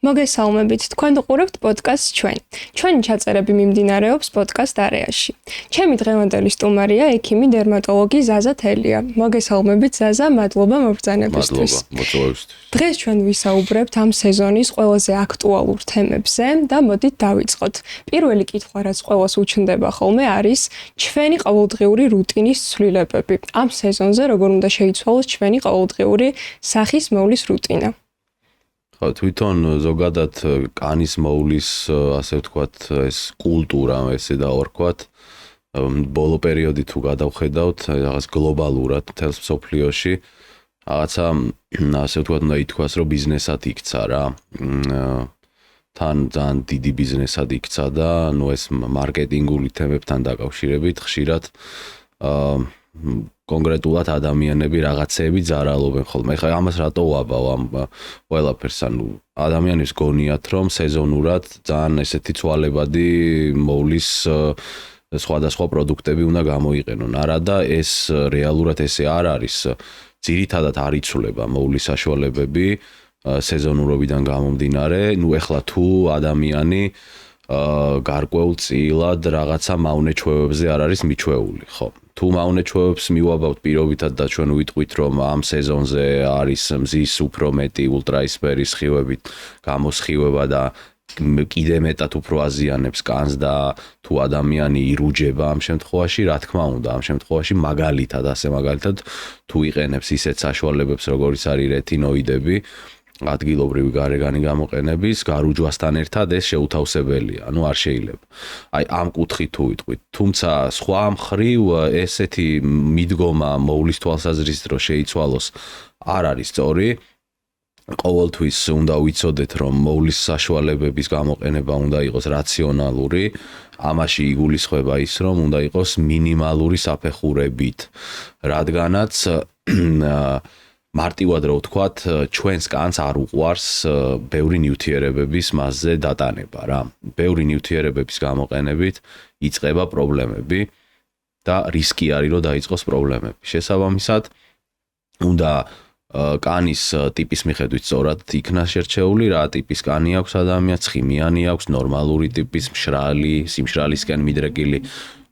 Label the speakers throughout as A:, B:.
A: მოგესალმებით, თქვენ უყურებთ პოდკასტს ჩვენ. ჩვენი ჩაწერები მიმდინარეობს პოდკასტ არეაში. ჩემი დღევანდელი სტუმარია ექიმი დერმატოლოგი ზაზა თელია. მოგესალმებით ზაზა, მადლობა მობრძანებისთვის. დღეს ჩვენ ვისაუბრებთ ამ სეზონის ყველაზე აქტუალურ თემებზე და მოდით დავიწყოთ. პირველი კითხვა, რაც ყველას უჩნდება ხოლმე, არის ჩვენი ყოველდღიური რუტინის ცვლილებები. ამ სეზონზე როგორ უნდა შეიცვალოს ჩვენი ყოველდღიური სახის მოვლის რუტინა?
B: თვითონ ზოგადად კანის მოვლის, ასე ვთქვათ, ეს კულტურა, ესე დავარქვათ, ბოლო პერიოდი თუ გადავხედავთ, რაღაც გლობალურად მთელს მსოფლიოში, რაღაცა, ასე ვთქვათ, უნდა ითქვას, რომ ბიზნესად იქცა რა. თან ძალიან დიდი ბიზნესად იქცა და ნუ ეს მარკეტინგული თემებთან დაკავშირებით ხშირად კონკრეტულად ადამიანები რაღაცეები ზარალობენ ხოლმე. ეხლა ამას რატო ვაბავ ამ ყველაფერს? ანუ ადამიანებს გონიათ, რომ სეზონურად ძალიან ესეთი ცვალებადი მოვლის სხვადასხვა პროდუქტები უნდა გამოიყენონ. არა და ეს რეალურად ესე არ არის. ძირითადად არ იცვლება მოვლის საშუალებები სეზონურობიდან გამომდინარე. ნუ ეხლა თუ ადამიანი გარკვეულწილად რაღაცა მავნე-ჩვევებზე არ არის მიჩვეული, ხო? თუ მავნე-ჩვევებს მივაბავთ პირობითად და ჩვენ ვიტყვით, რომ ამ სეზონზე არის მზის უფრო მეტი ულტრაისფერის სხივებით გამოსხივება და კიდე მეტად უფრო აზიანებს კანს და თუ ადამიანი ირუჯება ამ შემთხვევაში, რა თქმა უნდა, ამ შემთხვევაში მაგალითად თუ იყენებს ისეთ საშუალებებს, როგორიც არის რეტინოიდები, ადგილობრივი გარეგანი გამოყენების გარუჯვასთან ერთად ეს შეუთავსებელია, ანუ არ შეიძლება. აი ამ კუთხით თუ ვიტყვით, თუმცა სხვა მხრივ ესეთი მიდგომა მოვლის თვალსაზრისით რომ შეიცვალოს არ არის სწორი. ყოველთვის უნდა ვიცოდეთ, რომ მოვლის საშუალებების გამოყენება უნდა იყოს რაციონალური, ამაში იგულისხმება ის, რომ უნდა იყოს მინიმალური საფეხურებით, რადგანაც მარტივად რო ვთქვათ, ჩვენს კანს არ უყვარს ბევრი ნივთიერებების მასზე დატანება რა. ბევრი ნივთიერებების გამოყენებით იწყება პრობლემები და რისკი არის რომ დაიწყოს პრობლემები. შესაბამისად, უნდა კანის ტიპის მიხედვით სწორად იქნა შერჩეული, რა ტიპის კანი აქვს ადამიანს, ცხიმიანი აქვს, ნორმალური ტიპის, მშრალი, სიმშრალისკენ მიდრეკილი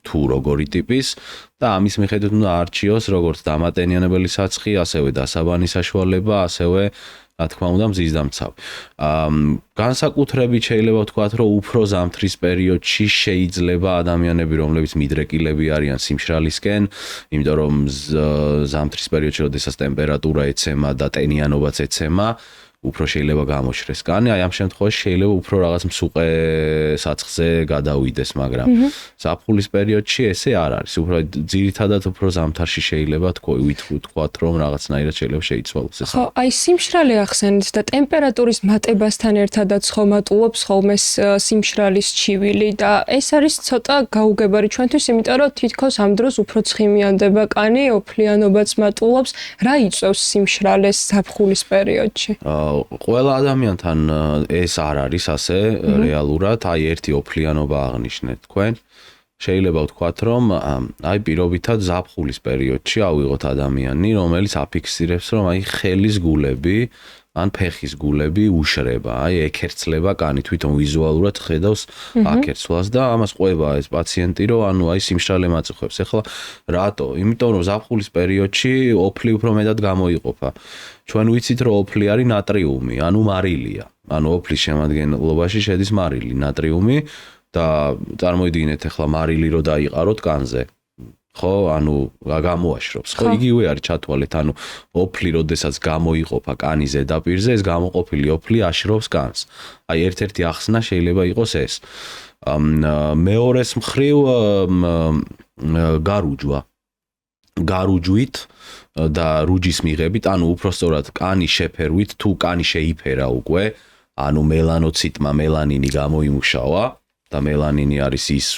B: თუ როგორი ტიპის და ამის მიხედვით უნდა არჩიოს როგორც დამატენიანებელი საცხი, ასევე დასაბანი საშუალება, ასევე რა თქმა უნდა მზის დამცავი. განსაკუთრებით შეიძლება ვთქვათ, რომ უფრო ზამთრის პერიოდში შეიძლება ადამიანები, რომლებიც მიდრეკილები არიან სიმშრალისკენ, იმიტომ რომ ზამთრის პერიოდში, როდესაც ტემპერატურა ეცემა და ტენიანობაც ეცემა, უფრო შეიძლება გამოშრეს კანი, აი ამ შემთხვევაში შეიძლება უფრო რაღაც მსუყე საცხზე გადავიდეს, მაგრამ ზაფხულის პერიოდში ესე არ არის. უფრო ძირითადად უფრო ზამთარში შეიძლება ვთქვათ, რომ რაღაცნაირად შეიძლება შეიცვალოს ეს.
A: ხო, აი სიმშრალე ახსენეთ და ტემპერატურის მატებასთან ერთადაც ხომ მატულობს ხოლმე სიმშრალის ჩივილი და ეს არის ცოტა გაუგებარი ჩვენთვის, იმიტომ რომ თითქოს ამ დროს უფრო ცხიმიანდება კანი, ოფლიანობაც მატულობს. რა იწვევს სიმშრალეს ზაფხულის პერიოდში?
B: ყველა ადამიანთან ეს არ არის ასე რეალურად, აი ერთი ოფლიანობა აღნიშნეთ თქვენ. შეიძლება ვთქვათ, რომ აი პირობითად ზაფხულის პერიოდში ავიღოთ ადამიანი, რომელიც აფიქსირებს, რომ აი ხელის გულები ან ფეხის გულები უშრება, აი ეკერცლება კანი, თვითონ ვიზუალურად ხედავს აკერცლას და ამას ყვება ეს პაციენტი, რომ ანუ აი სიმშრალე მაწუხებს. ეხლა რატო? იმიტომ რომ ზაფხულის პერიოდში ოფლი უფრო მეტად გამოიყოფა. ჩვენ ვიცით, რომ ოფლი არის ნატრიუმი, ანუ მარილია. ანუ ოფლის შემადგენლობაში შედის მარილი, ნატრიუმი და წარმოიდგინეთ ახლა მარილი რო დაიყაროთ კანზე. ხო, ანუ გამოაშრობს. ხო, იგივე არის ჩათვალეთ, ანუ ოფლი როდესაც გამოიყოფა კანის ზედაპირზე, ეს გამოყოფილი ოფლი აშრობს კანს. აი ერთ-ერთი ახსნა შეიძლება იყოს ეს. მეორეს მხრივ გარუჯვით და რუჯის მიღებით, ანუ უпростоრად კანის შეფერვით, თუ კანი შეიფერა უკვე, ანუ მელანოციტმა მელანინი გამოიმუშავა და მელანინი არის ის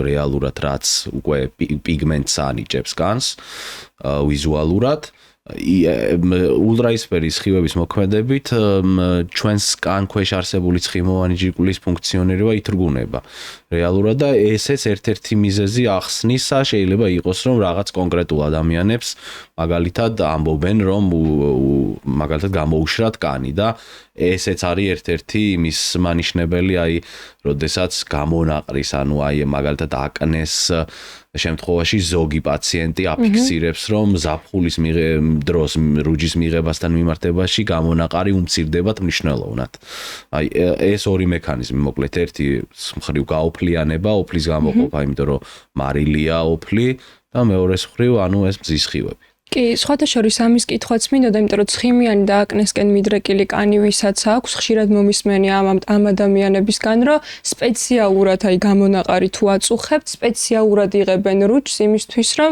B: რეალურად რაც უკვე პიგმენტს ანიჭებს კანს ვიზუალურად ულტრაისფერის სხივების მოქმედებით ჩვენს კანქვეშ არსებული ცხიმოვანი ჯირკვლის ფუნქციონირება ითრგუნება რეალურად და ესეც ერთ-ერთი მიზეზი ახსნისა შეიძლება იყოს რომ რაღაც კონკრეტულ ადამიანებს მაგალითად ამბობენ რომ მაგალითად გამოუშვათ კანი და ესეც არის ერთ-ერთი იმის მანიშნებელი აი როდესაც გამონაყრის ანუ აი მაგალითად აკნეს შემთხვევაში ზოგი პაციენტი აფიქსირებს რომ ზაფხულის დროს რუჯის მიღებასთან მიმართებაში გამონაყარი უმცირდებათ მნიშვნელოვნად. აი ეს ორი მექანიზმი მოკლედ ერთი მხრივ გაოფლიანება, ოფლის გამოყოფა, იმიტომ რომ მარილია ოფლი და მეორე მხრივ ანუ ეს მზის სხივები.
A: კი, სხვათა შორის ამის კითხვაც მინდოდა, იმიტომ რომ ცხიმიანი და აკნესკენ მიდრეკილი კანი ვისაც აქვს, ხშირად მომისმენი ამ ადამიანებისგან, რომ სპეციალურად აი გამონაყარი თუ აწუხებთ, სპეციალურად იღებენ რუჯს იმისთვის, რომ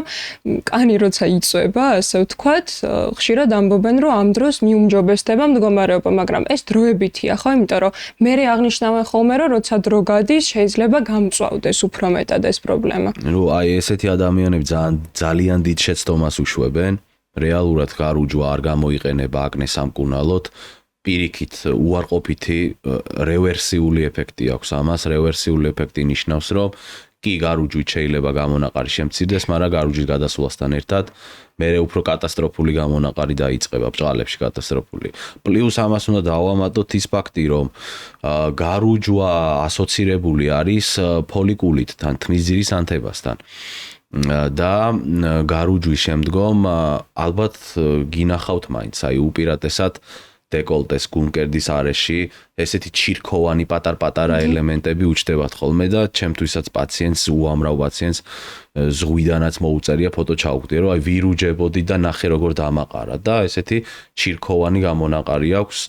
A: კანი როცა იწვება, ასე ვთქვათ, ხშირად ამბობენ, რომ ამ დროს მიუმჯობესდება მდგომარეობა, მაგრამ ეს დროებითია, ხო? იმიტომ რომ მე აღნიშნავენ ხოლმე, რომ როცა დრო გადის, შეიძლება გამწვავდეს უფრო მეტად ეს პრობლემა.
B: ნუ აი ესეთი ადამიანები ძალიან დიდ შეცდომას უშვებენ. რეალურად გარუჯვა არ გამოიყენება აკნეს სამკურნალოდ პირიქით უარყოფითი რევერსიული ეფექტი აქვს ამას რევერსიული ეფექტი ნიშნავს რომ კი გარუჯვით შეიძლება გამონაყარი შემცირდეს მაგრამ გარუჯვის გადასვლასთან ერთად მერე უფრო კატასტროფული გამონაყარი დაიწყება ბჭყალებში კატასტროფული პლუს ამას უნდა დავამატოთ ის ფაქტი რომ გარუჯვა ასოცირებული არის ფოლიკულიტთან თმისძირის ანთებასთან და გარუჯვის შემდგომ ალბათ გინახავთ მაინც აი უპირატესად დეკოლტეს გულმკერდის არეში ესეთი ჩირქოვანი პატარ-პატარა ელემენტები უჩნდებათ ხოლმე და ჩემთვისაც პაციენტს უამრავ პაციენტს ზღვიდანაც მოუწერია ფოტო ჩაუგდია რომ აი ვირუჯებოდი და ნახე როგორ დამაყარა და ესეთი ჩირქოვანი გამონაყარი აქვს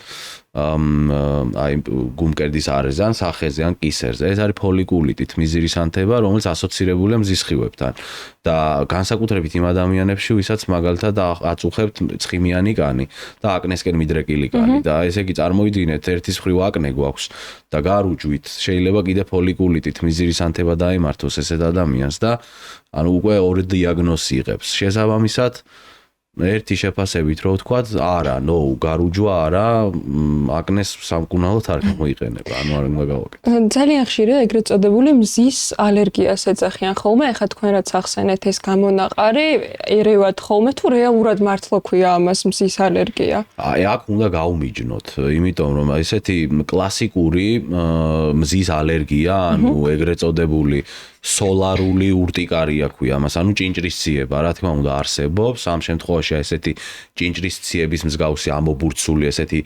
B: აი გულმკერდის არეზე ან სახეზე ან კისერზე ეს არის ფოლიკულიტი თმისძირის ანთება რომელიც ასოცირებულია მზის სხივებთან და განსაკუთრებით იმ ადამიანებში ვისაც მაგალითად აწუხებთ ცხიმიანი კანი და აკნესკენ მიდრეკილი კანი და ესე იგი წარმოიდგინეთ ერთის მხრივ აკნე გვაქვს და გარუჯვით შეიძლება კიდე ფოლიკულიტი თმისძირის ანთება დაემართოს ესეთ ადამიანს და ანუ უკვე ორი დიაგნოზი იღებს შესაბამისად ერთი შეფასებით რო ვთქვათ, არა, გარუჯვა არა, აკნეს სამკურნალოდ არ გამოიყენება, ანუ არ უნდა გავაკეთოთ.
A: ძალიან ხშირია ეგრეთ წოდებული მზის ალერგიას ეძახიან ხოლმე, ეხლა თქვენ რაც ახსენეთ ეს გამონაყარი, ერევათ ხოლმე თუ რეალურად მართლა ქვია ამას მზის ალერგია?
B: აი აქ უნდა გაუმიჯნოთ, იმიტომ რომ ესეთი კლასიკური მზის ალერგია, ანუ ეგრეთ წოდებული სოლარული ურტიკარია ქვია ამას, ანუ ჭინჭრისციება, რა თქმა უნდა არსებობს, ამ შემთხვევაში ესეთი ჭინჭრისციების მსგავსი ამობურცული ესეთი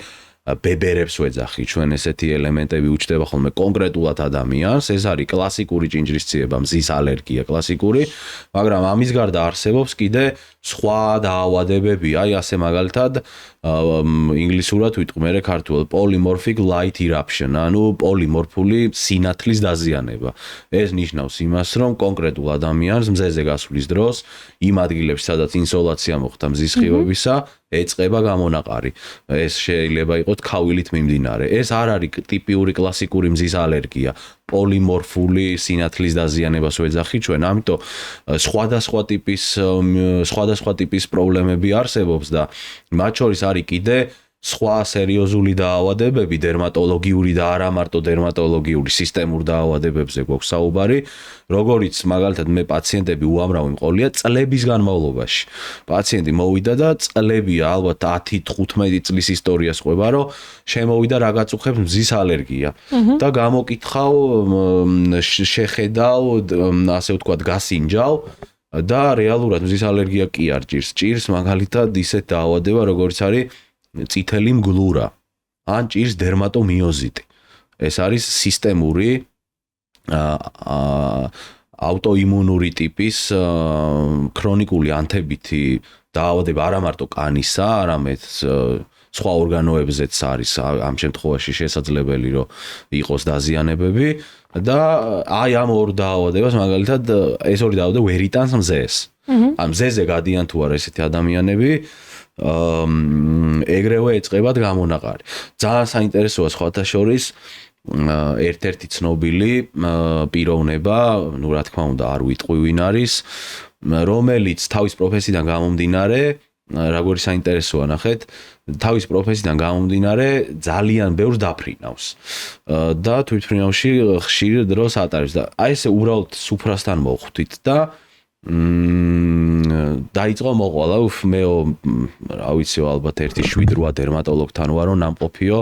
B: ბებერებს ვეძახი, ჩვენ ესეთი ელემენტები უჩნდება ხოლმე კონკრეტულად ადამიანს, ეს არის კლასიკური ჭინჭრისციება, მზის ალერგია კლასიკური, მაგრამ ამის გარდა არსებობს კიდე სხვა დაავადებები, აი ასე მაგალითად ინგლისურად ვიტყვი მე ქართულად polymorphic light eruption, ანუ პოლიმორფული სინათლის დაზიანება. ეს ნიშნავს იმას, რომ კონკრეტულ ადამიანს მზეზე გასვლის დროს იმ ადგილებში, სადაც ინსოლაცია მოხდა მზის სხივებისა, ეწყება გამონაყარი. ეს შეიძლება იყოს ქავილით მიმდინარე. ეს არ არის ტიპიური კლასიკური მზის ალერგია. პოლიმორფული სინათლის დაზიანებას ვეძახი ჩვენ, ამიტომ სხვადასხვა ტიპის პრობლემები არსებობს და მათ შორის არის კიდე სხვა სერიოზული დაავადებები, დერმატოლოგიური და არა მარტო დერმატოლოგიური, სისტემურ დაავადებებზე გვაქვს საუბარი, როგორიც მაგალითად მე პაციენტები უამრავი მყოლია წლების განმავლობაში. პაციენტი მოვიდა და წლებია, ალბათ 10-15 წლის ისტორიას ყვება, რომ შემოვიდა რა გაწუხებს მზის ალერგია და გამოკითხავ, შეხედავ, ასე ვთქვათ, გასინჯავ და რეალურად მზის ალერგია კი არ ჭირს. ჭირს მაგალითად ისეთ დაავადება, როგორც არის წითელი მგლურა ან ჭირს დერმატომიოზიტი. ეს არის სისტემური აუტოიმუნური ტიპის ქრონიკული ანთებითი დაავადება არა მარტო კანისა, არამედ სხვა ორგანოებზეც არის ამ შემთხვევაში შესაძლებელი რომ იყოს დაზიანებები და აი ამ ორ დაავადებას მაგალითად ეს ორი დაავადება ვერ იტანს მზეს. ამ მზეზე გადიან თუ არა ესეთი ადამიანები ეგრევე ეწყებათ გამონაყარი. ძალიან საინტერესოა სხვათა შორის ერთ-ერთი ცნობილი პიროვნება, რა თქმა უნდა არ ვიტყვი ვინ არის, რომელიც თავის პროფესიიდან გამომდინარე როგორი საინტერესოა ნახეთ, თავის პროფესიიდან გამომდინარე ძალიან ბევრს დაფრინავს და თვითფრინავში ხშირ დროს ატარებს და აი ესე უბრალოდ სუფრასთან მოხვდით და დაიწყო მოყვალა მე რა ვიციო ალბათ 1-7-8 დერმატოლოგთან ვარო ნამყოფიო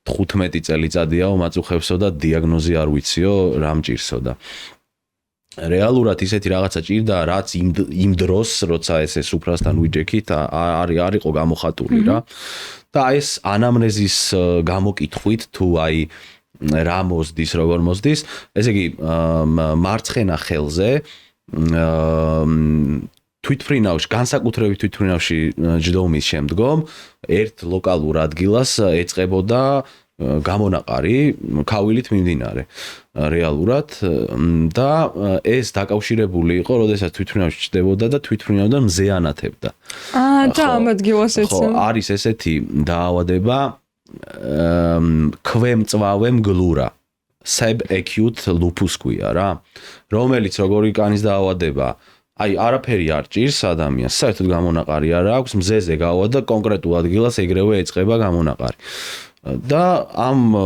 B: 15 წელიწადიაო მაწუხებსო და დიაგნოზი არ ვიციო რა მჭირსო და რეალურად ისეთი რაღაცა ჭირდა რაც იმ დროს როცა ესე სუფრასთან ვიჯექით არისო გამოხატული რა და ეს ანამნეზის გამოკითხვით თუ აი რა მოსდის როგორ მოსდის ესე იგი მარცხენა ხელზე თვითფრინავში განსაკუთრებით თვითფრინავში ჯდომის შემდგომ ერთ ლოკალურ ადგილას ეწყებოდა გამონაყარი ქავილით მიმდინარე რეალურად და ეს დაკავშირებული იყო როდესაც თვითფრინავში ჩდებოდა და თვითფრინავდა მზეანათებდა
A: და ამ ადგილას ეცე
B: არის ესეთი დაავადება ქვემწვავე მგლურა subacute lupus ქვია რა რომელიც როგორი კანის დაავადება აი არაფერი არ ჭირს ადამიანს საერთოდ გამონაყარი არ აქვს მზეზე გავა და კონკრეტულ ადგილას ეგრევე ეწყება გამონაყარი და ამ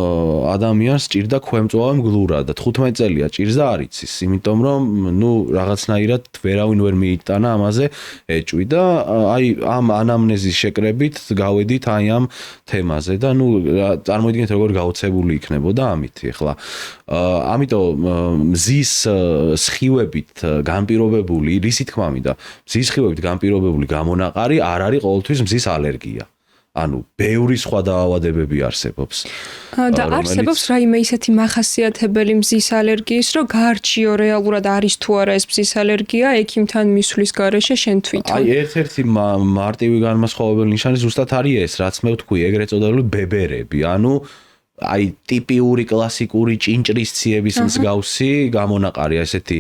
B: ადამიანს ჭირდა ქვემწვავე მგლურა და 15 წელია ჭირს და არ იცის იმიტომ რომ ნუ რაღაცნაირად ვერავინ ვერ მიიტანა ამაზე ეჭვი და აი ამ ანამნეზის შეკრებით გავედით აი ამ თემაზე და ნუ წარმოიდგინეთ როგორ გაოცებული იქნებოდა ამით ახლა ამიტომ მზის სხივებით განპირობებული რისი თქმა მინდა მზის სხივებით განპირობებული გამონაყარი არ არის ყოველთვის მზის ალერგია ანუ ბევრი სხვა დაავადებები არსებობს
A: და არსებობს რაიმე ისეთი მახასიათებელი მზის ალერგიის რომ გაარჩიო რეალურად არის თუ არა ეს მზის ალერგია ექიმთან მისვლის გარეშე შენ თვითონ
B: აი ერთ-ერთი მარტივი განმასხვავებელი ნიშანი ზუსტად არის ეს რაც მე ვთქვი ეგრეთ წოდებული ბებერები ანუ აი ტიპიური კლასიკური ჭინჭრისციების მსგავსი გამონაყარი ესეთი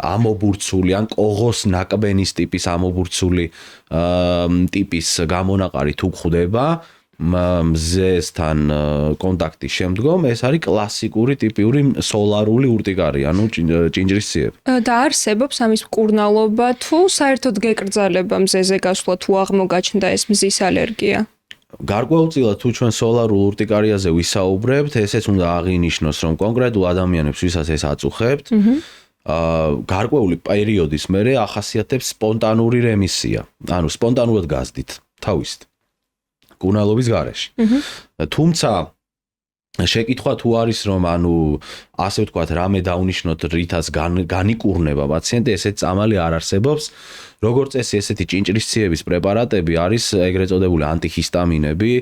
B: ამობურცული ან კოღოს ნაკბენის ტიპის ამობურცული ტიპის გამონაყარი თუ გვხვდება მზესთან კონტაქტის შემდგომ ეს არის კლასიკური ტიპიური სოლარული ურტიკარი ანუ ჭინჭრისციები
A: და არსებობს ამის მკურნალობა თუ საერთოდ გეკრძალება მზეზე გასვლა თუ აღმოგაჩნდა ეს მზის ალერგია
B: გარკვეულწილად თუ ჩვენ სოლარულ ურტიკარიაზე ვისაუბრებთ, ესეც უნდა აღინიშნოს, რომ კონკრეტულ ადამიანებს ვისაც ეს აწუხებთ, გარკვეული პერიოდის მერე ახასიათებს სპონტანური რემისია. ანუ სპონტანურად გაზდით თავისით. კურნალობის გარეშე. თუმცა შეკითხვა თუ არის რომ ანუ ასე ვთქვათ რამე დაუნიშნოთ რითაც განიკურნება პაციენტი ესეც წამალი არ არსებობს როგორც წესი ესეთი ჭინჭრისციების პრეპარატები არის ეგრეთ წოდებული ანტიჰისტამინები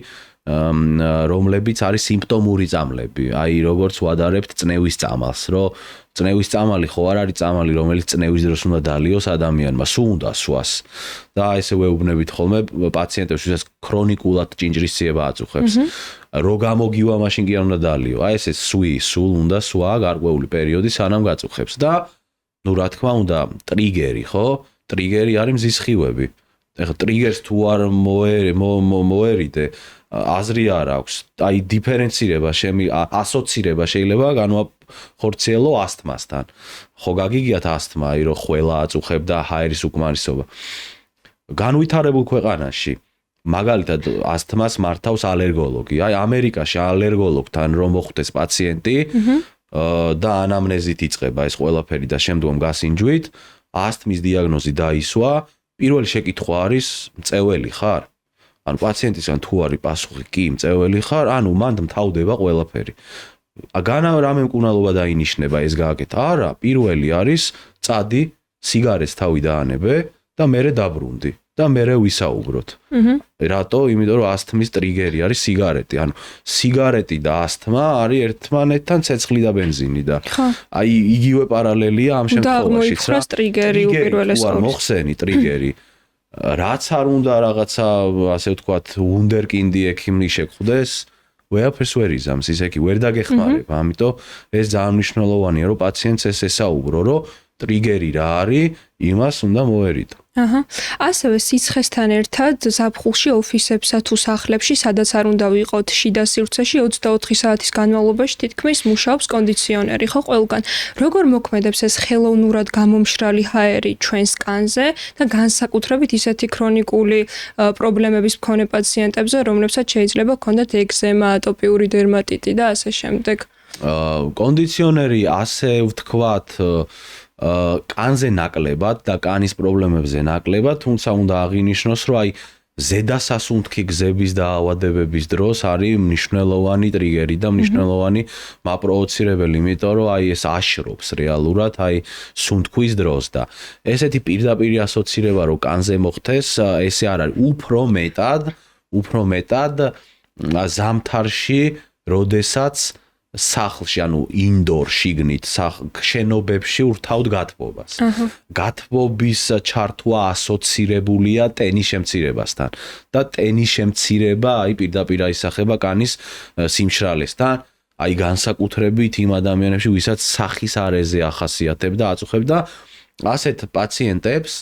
B: რომლებიც არის სიმპტომური წამლები აი როგორც ვადარებთ წნევის წამალს რომ წნევის წამალი ხო არ არის წამალი რომელიც წნევის დროს უნდა დალიოს ადამიანმა სულ უნდა სვას და ესე ვეუბნებით ხოლმე პაციენტებს ვისაც ქრონიკულად ჭინჭრისციება აწუხებს რო გამოგივა მაშინ კი არ უნდა დალიო აი ესე სულ უნდა სვა გარკვეული პერიოდი სანამ გაწუხებს და ნუ რა თქმა უნდა ტრიგერი ხო ტრიგერი არის მზის სხივები ეხლა ტრიგერს თუ არ მოერიდე აზრი არ აქვს აი დიფერენცირება ასოცირება შეიძლება განვახორციელო ასთმასთან ხო გაგიგიათ ასთმა აი რომ ხველა აწუხებ და ჰაერის უკმარისობა განვითარებულ ქვეყანაში მაგალითად ასთმას მართავს ალერგოლოგი აი ამერიკაში ალერგოლოგთან რომ მოხვდეს პაციენტი და ანამნეზით იწყება ეს ყველაფერი და შემდგომ გასინჯვით ასთმის დიაგნოზი დაისვა პირველი შეკითხვა არის მწეველი ხარ ანუ პაციენტისგან თუ არის პასუხი კი მწეველი ხარ ანუ მანდ მთავდება ყველაფერი განა რამე მკურნალობა დაინიშნება ეს გააკეთა არა პირველი არის წადი სიგარეტს თავი დაანებე და მერე დაბრუნდი და მერე ვისაუბროთ რატო იმიტომ რომ ასთმის ტრიგერი არის სიგარეტი ანუ სიგარეტი და ასთმა არის ერთმანეთთან ცეცხლი და ბენზინი და აი იგივე პარალელია ამ შემთხვევაშიც რა
A: ტრიგერი უპირველეს
B: არის მოხსენი ტრიგერი რაც არ უნდა რაღაცა ასე ვთქვათ ვუნდერკინდი ექიმი შეხვდეს ვეაფერს ვერ იზამს ისე კი ვერ დაგეხმარება ამიტომ ეს ძალიან მნიშვნელოვანია რომ პაციენტს ეს ესაუბრო რომ ტრიგერი რა არის, იმას უნდა მოერიდო.
A: აჰა. ასევე სიცხესთან ერთად ზაფხულში ოფისებსა თუ სახლებში, სადაც არ უნდა ვიყოთ შიდა სივრცეში 24 საათის განმავლობაში თითქმის მუშაობს კონდიციონერი, ხო ყველგან. როგორ მოქმედებს ეს ხელოვნურად გამომშრალი ჰაერი ჩვენს კანზე და განსაკუთრებით ისეთი ქრონიკული პრობლემების მქონე პაციენტებზე, რომლებსაც შეიძლება ჰქონდეთ ეგზემა, ატოპიური დერმატიტი და ასე შემდეგ.
B: კონდიციონერი ასე ვთქვათ კანზე ნაკლებად და კანის პრობლემებზე ნაკლებად, თუმცა უნდა აღინიშნოს, რომ აი ზედასასუნთქი გზების დაავადებების დროს არის მნიშვნელოვანი ტრიგერი და მნიშვნელოვანი მაპროვოცირებელი, იმიტომ რომ აი ეს აშრობს რეალურად აი სუნთქვის დროს და ესეთი პირდაპირი ასოცირება რომ კანზე მოხდეს, ესე არ არის, უფრო მეტად ზამთარში, როდესაც სახლში, ანუ ინდორ შიგნით, შენობებში ურთავთ გათბობას. გათბობის ჩართვა ასოცირებულია ტენის შემცირებასთან და ტენის შემცირება აი პირდაპირ აისახება კანის სიმშრალესთან, აი განსაკუთრებით იმ ადამიანებში, ვისაც სახის არეზე ახასიათებდა, აწუხებდა ასეთ პაციენტებს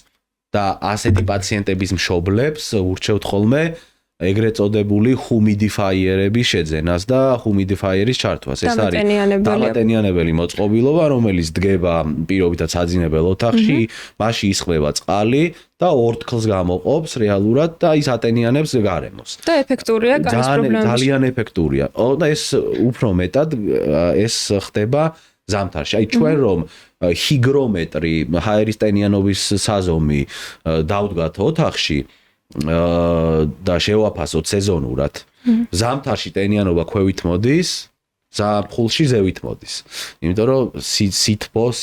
B: და ასეთი პაციენტების მშობლებს ურჩევთ ხოლმე ეგრეთ წოდებული ჰუმიდიფაიერების შეძენას და ჰუმიდიფაიერის ჩართვას. ეს არის დამატენიანებელი მოწყობილობა, რომელიც დგება პირობითად საძინებელ ოთახში, მასში ისხდება წყალი და ორთქლს გამოყოფს რეალურად და ის ატენიანებს გარემოს.
A: და ეფექტურია კანის პრობლემებში.
B: ძალიან ეფექტურია. და ეს უფრო მეტად ეს ხდება ზამთარში. აი ჩვენ რომ ჰიგრომეტრი, ჰაერის ტენიანობის საზომი დავდგათ ოთახში და შევაფასოთ სეზონურად. ზამთარში ტენიანობა ქვევით მოდის, ზაფხულში ზევით მოდის. იმიტომ რომ სითბოს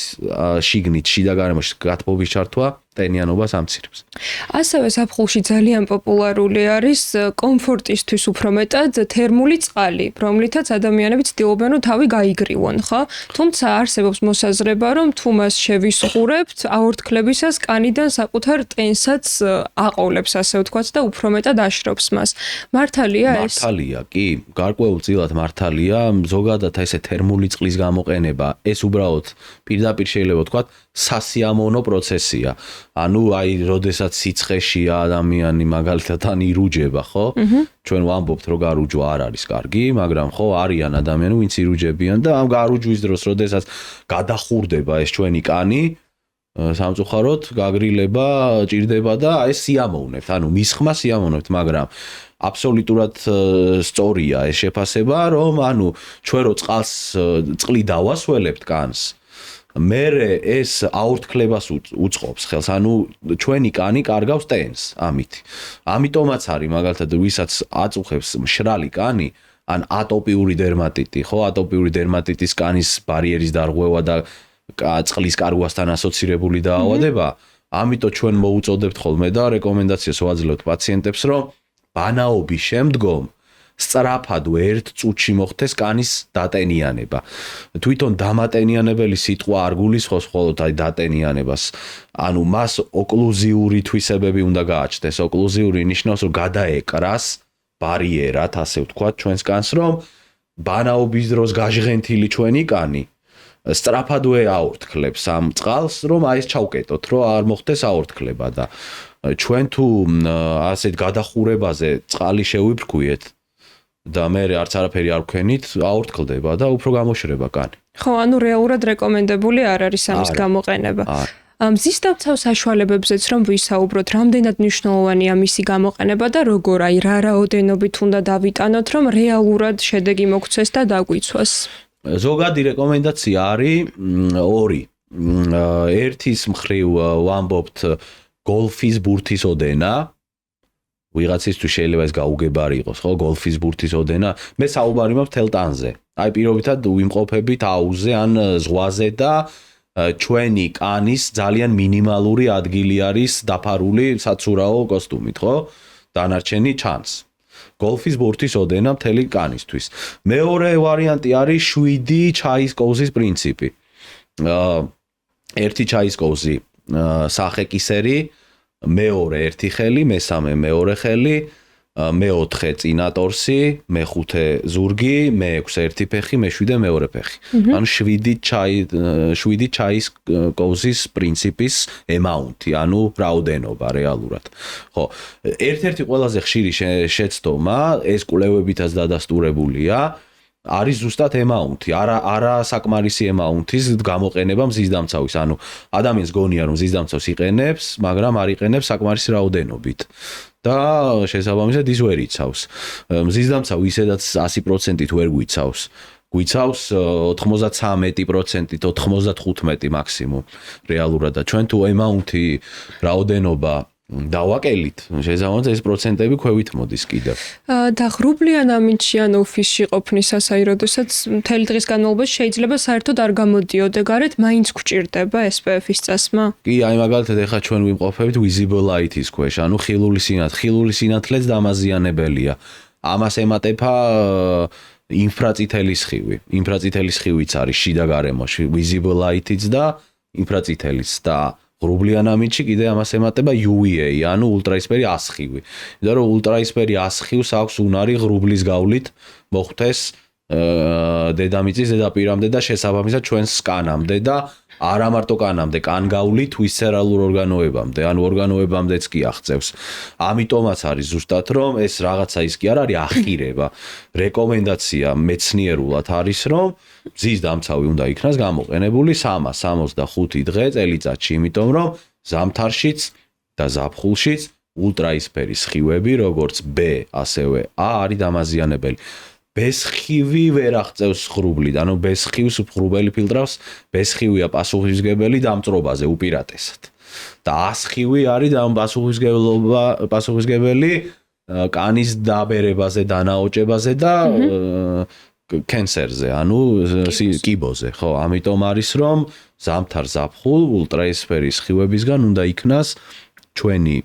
B: შიგნით შიდა გარემოში გათბობის ჩართვა ტენიანობას ამცირებს.
A: ასევე ზაფხულში ძალიან პოპულარული არის კომფორტისთვის უფრო მეტად თერმული წყალი, რომლითაც ადამიანები ცდილობენ რომ თავი გაიგრივონ, ხო? თუმცა არსებობს მოსაზრება, რომ თუ მას შევისხურებთ, აორთქლებისას კანიდან საკუთარ ტენსაც აყოლებს, ასე ვთქვათ და უფრო მეტად აშრობს მას. მართალია ეს?
B: მართალია, კი, გარკვეულწილად მართალია, ზოგადად ესე თერმული წყლის გამოყენება, ეს უბრალოდ პირდაპირ შეიძლება ვთქვათ სასიამოვნო პროცესია. ანუ აი, როდესაც სიცხეშია ადამიანი მაგალითად ან ირუჯება, ხო? ჩვენ ვამბობთ, რომ გარუჯვა არ არის კარგი, მაგრამ ხო არიან ადამიანები, ვინც ირუჯებიან და ამ გარუჯვის დროს, როდესაც გადახურდება ეს ჩვენი კანი, სამწუხაროდ გაგრილება ჭირდება და აი სიამოვნებთ, ანუ მისხმა სიამოვნებთ, მაგრამ აბსოლუტურად სწორია ეს შეფასება, რომ ანუ ჩვენ რო წყლი დავასველებთ კანს, მერე ეს აორთქლებას უწყობს ხელს, ანუ ჩვენი კანი კარგავს ტენს ამით. ამიტომაც არის მაგალითად ვისაც აწუხებს მშრალი კანი, ან ატოპიური დერმატიტი, ხო, ატოპიური დერმატიტის კანის ბარიერის დარღვევა და წყლის კარგვასთან ასოცირებული დაავადება, ამიტომ ჩვენ მოუწოდებთ ხოლმე და რეკომენდაციას ვაძლევთ პაციენტებს, რომ ბანაობის შემდგომ სწრაფად ერთ წუთში მოხდეს კანის დატენიანება. თვითონ დამატენიანებელი სიტყვა არ გულისხმობს მხოლოდ აი დატენიანებას. ანუ მას ოკლუზიური თვისებები უნდა გააჩნდეს. ოკლუზიური ნიშნავს, რომ გადაეკრას ბარიერად, ასე ვთქვათ, ჩვენს კანს, რომ ბანაობის დროს გაჟღენთილი ჩვენი კანი სწრაფადვე აორთქლებს ამ წყალს, რომ აი ეს ჩავკეტოთ, რომ არ მოხდეს აორთქლება და ჩვენ თუ ასეთ გადახურებაზე წყალი შევიფრქვიეთ და მე არც არაფერი არ ვქენით, აორთქლდება და უფრო გამოშრება კანი.
A: ხო, ანუ რეალურად რეკომენდებული არ არის ამის გამოყენება. მზის დავცავ საშუალებებზეც რომ ვისაუბროთ, რამდენად მნიშვნელოვანია მისი გამოყენება და როგორ აი რა რაოდენობით უნდა დავიტანოთ, რომ რეალურად შედეგი მოგცეს და დაგვიცვას.
B: ზოგადი რეკომენდაცია არის ორი. ერთის მხრივ ვამბობთ გოლფის ბურთის ოდენა. ვიღაცისთვის შეიძლება ეს გაუგებარი იყოს, ხო, გოლფის ბურთის ოდენა. მე საუბარი მაქვს მთელ ტანზე. აი პირობითად ვიმყოფებით აუზზე ან ზღვაზე და ჩვენი კანის ძალიან მინიმალური ადგილი არის დაფარული საცურაო კოსტუმით, ხო? დანარჩენი ჩანს. გოლფის ბურთის ოდენა მთელი კანისთვის. მეორე ვარიანტი არის 7 ჩაის კოვზის პრინციპი. ერთი ჩაის კოვზი სახეკისერი, მეორე ერთი ხელი, მესამე მეორე ხელი, მე-4 წინა ტორსი, მე-5 ზურგი, მე-6 ერთი ფეხი, მე-7 მეორე ფეხი. ანუ 7 ჩაის კოვზის პრინციპის ემაუნტი, ანუ რაოდენობა რეალურად. ხო, ერთ-ერთი ყველაზე ხშირი შეცდომა, ეს კვლევებითაც დადასტურებულია, არის ზუსტად ემაუნტი, არა საკმარისი ემაუნტის გამოყენება მზისდამცავის. ანუ ადამიანს გონია რომ მზისდამცავს იყენებს, მაგრამ არ იყენებს საკმარისი რაოდენობით. და შესაბამისად ის ვერ იცავს. მზისდამცავი ისედაც 100%-ით ვერ გვიცავს. გვიცავს 93%-ით, 95 მაქსიმუმ რეალურად და ჩვენ თუ ემაუნტი რაოდენობა დავაკელით, შესაბამისად ეს პროცენტები ქვევით მოდის კიდევ.
A: და ღრუბლიან ამინდში ან ოფისში ყოფნისას, აი, როდესაც მთელი დღის განმავლობაში შეიძლება საერთოდ არ გამოდიოდე გარეთ, მაინც გვჭირდება SPF-ის წასმა?
B: კი, აი მაგალითად ეხლა ჩვენ ვიმყოფებით visible light-ის ქვეშ, ანუ ხილული სინათლეც დამაზიანებელია. ამას ემატება ინფრაწითელი სხივი. ინფრაწითელი სხივიც არის შიდა გარემოში, visible light-იც და ინფრაწითელიც და ღრუბლიან ამინდში კიდე ამას ემატება UVA, ანუ ულტრაისფერი ასხივი. იმიტომ რომ ულტრაისფერი ასხივს აქვს უნარი ღრუბლის გავლით მოხვდეს დედამიწის ზედაპირამდე და შესაბამისად ჩვენს კანამდე და არა მარტო კანამდე, კანგავლით ვისცერალურ ორგანოებამდე, ანუ ორგანოებამდეც კი აღწევს. ამიტომაც არის ზუსტად რომ ეს რაღაცა ის კი არ არის ახირება. რეკომენდაცია მეცნიერულად არის რომ მზის დამცავი უნდა იქნას გამოყენებული 365 დღე წელიწადში, იმიტომ რომ ზამთარშიც და ზაფხულშიც ულტრაისფერი სხივები, როგორც B, ასევე A არის დამაზიანებელი. ბესხივი ვერ აღწევს ღრუბლით, ანუ ბესხივს ღრუბელი ფილტრავს, ბესხივია პასუხისმგებელი დამწრობაზე უპირატესად. და ასხივი არის პასუხისმგებელი კანის დაბერებაზე, დანაოჭებაზე და კენსერზე, ანუ კიბოზე, ხო, ამიტომ არის რომ ზამთარ ზაფხულ ულტრაისფერის სხივებისგან უნდა იქნას ჩვენი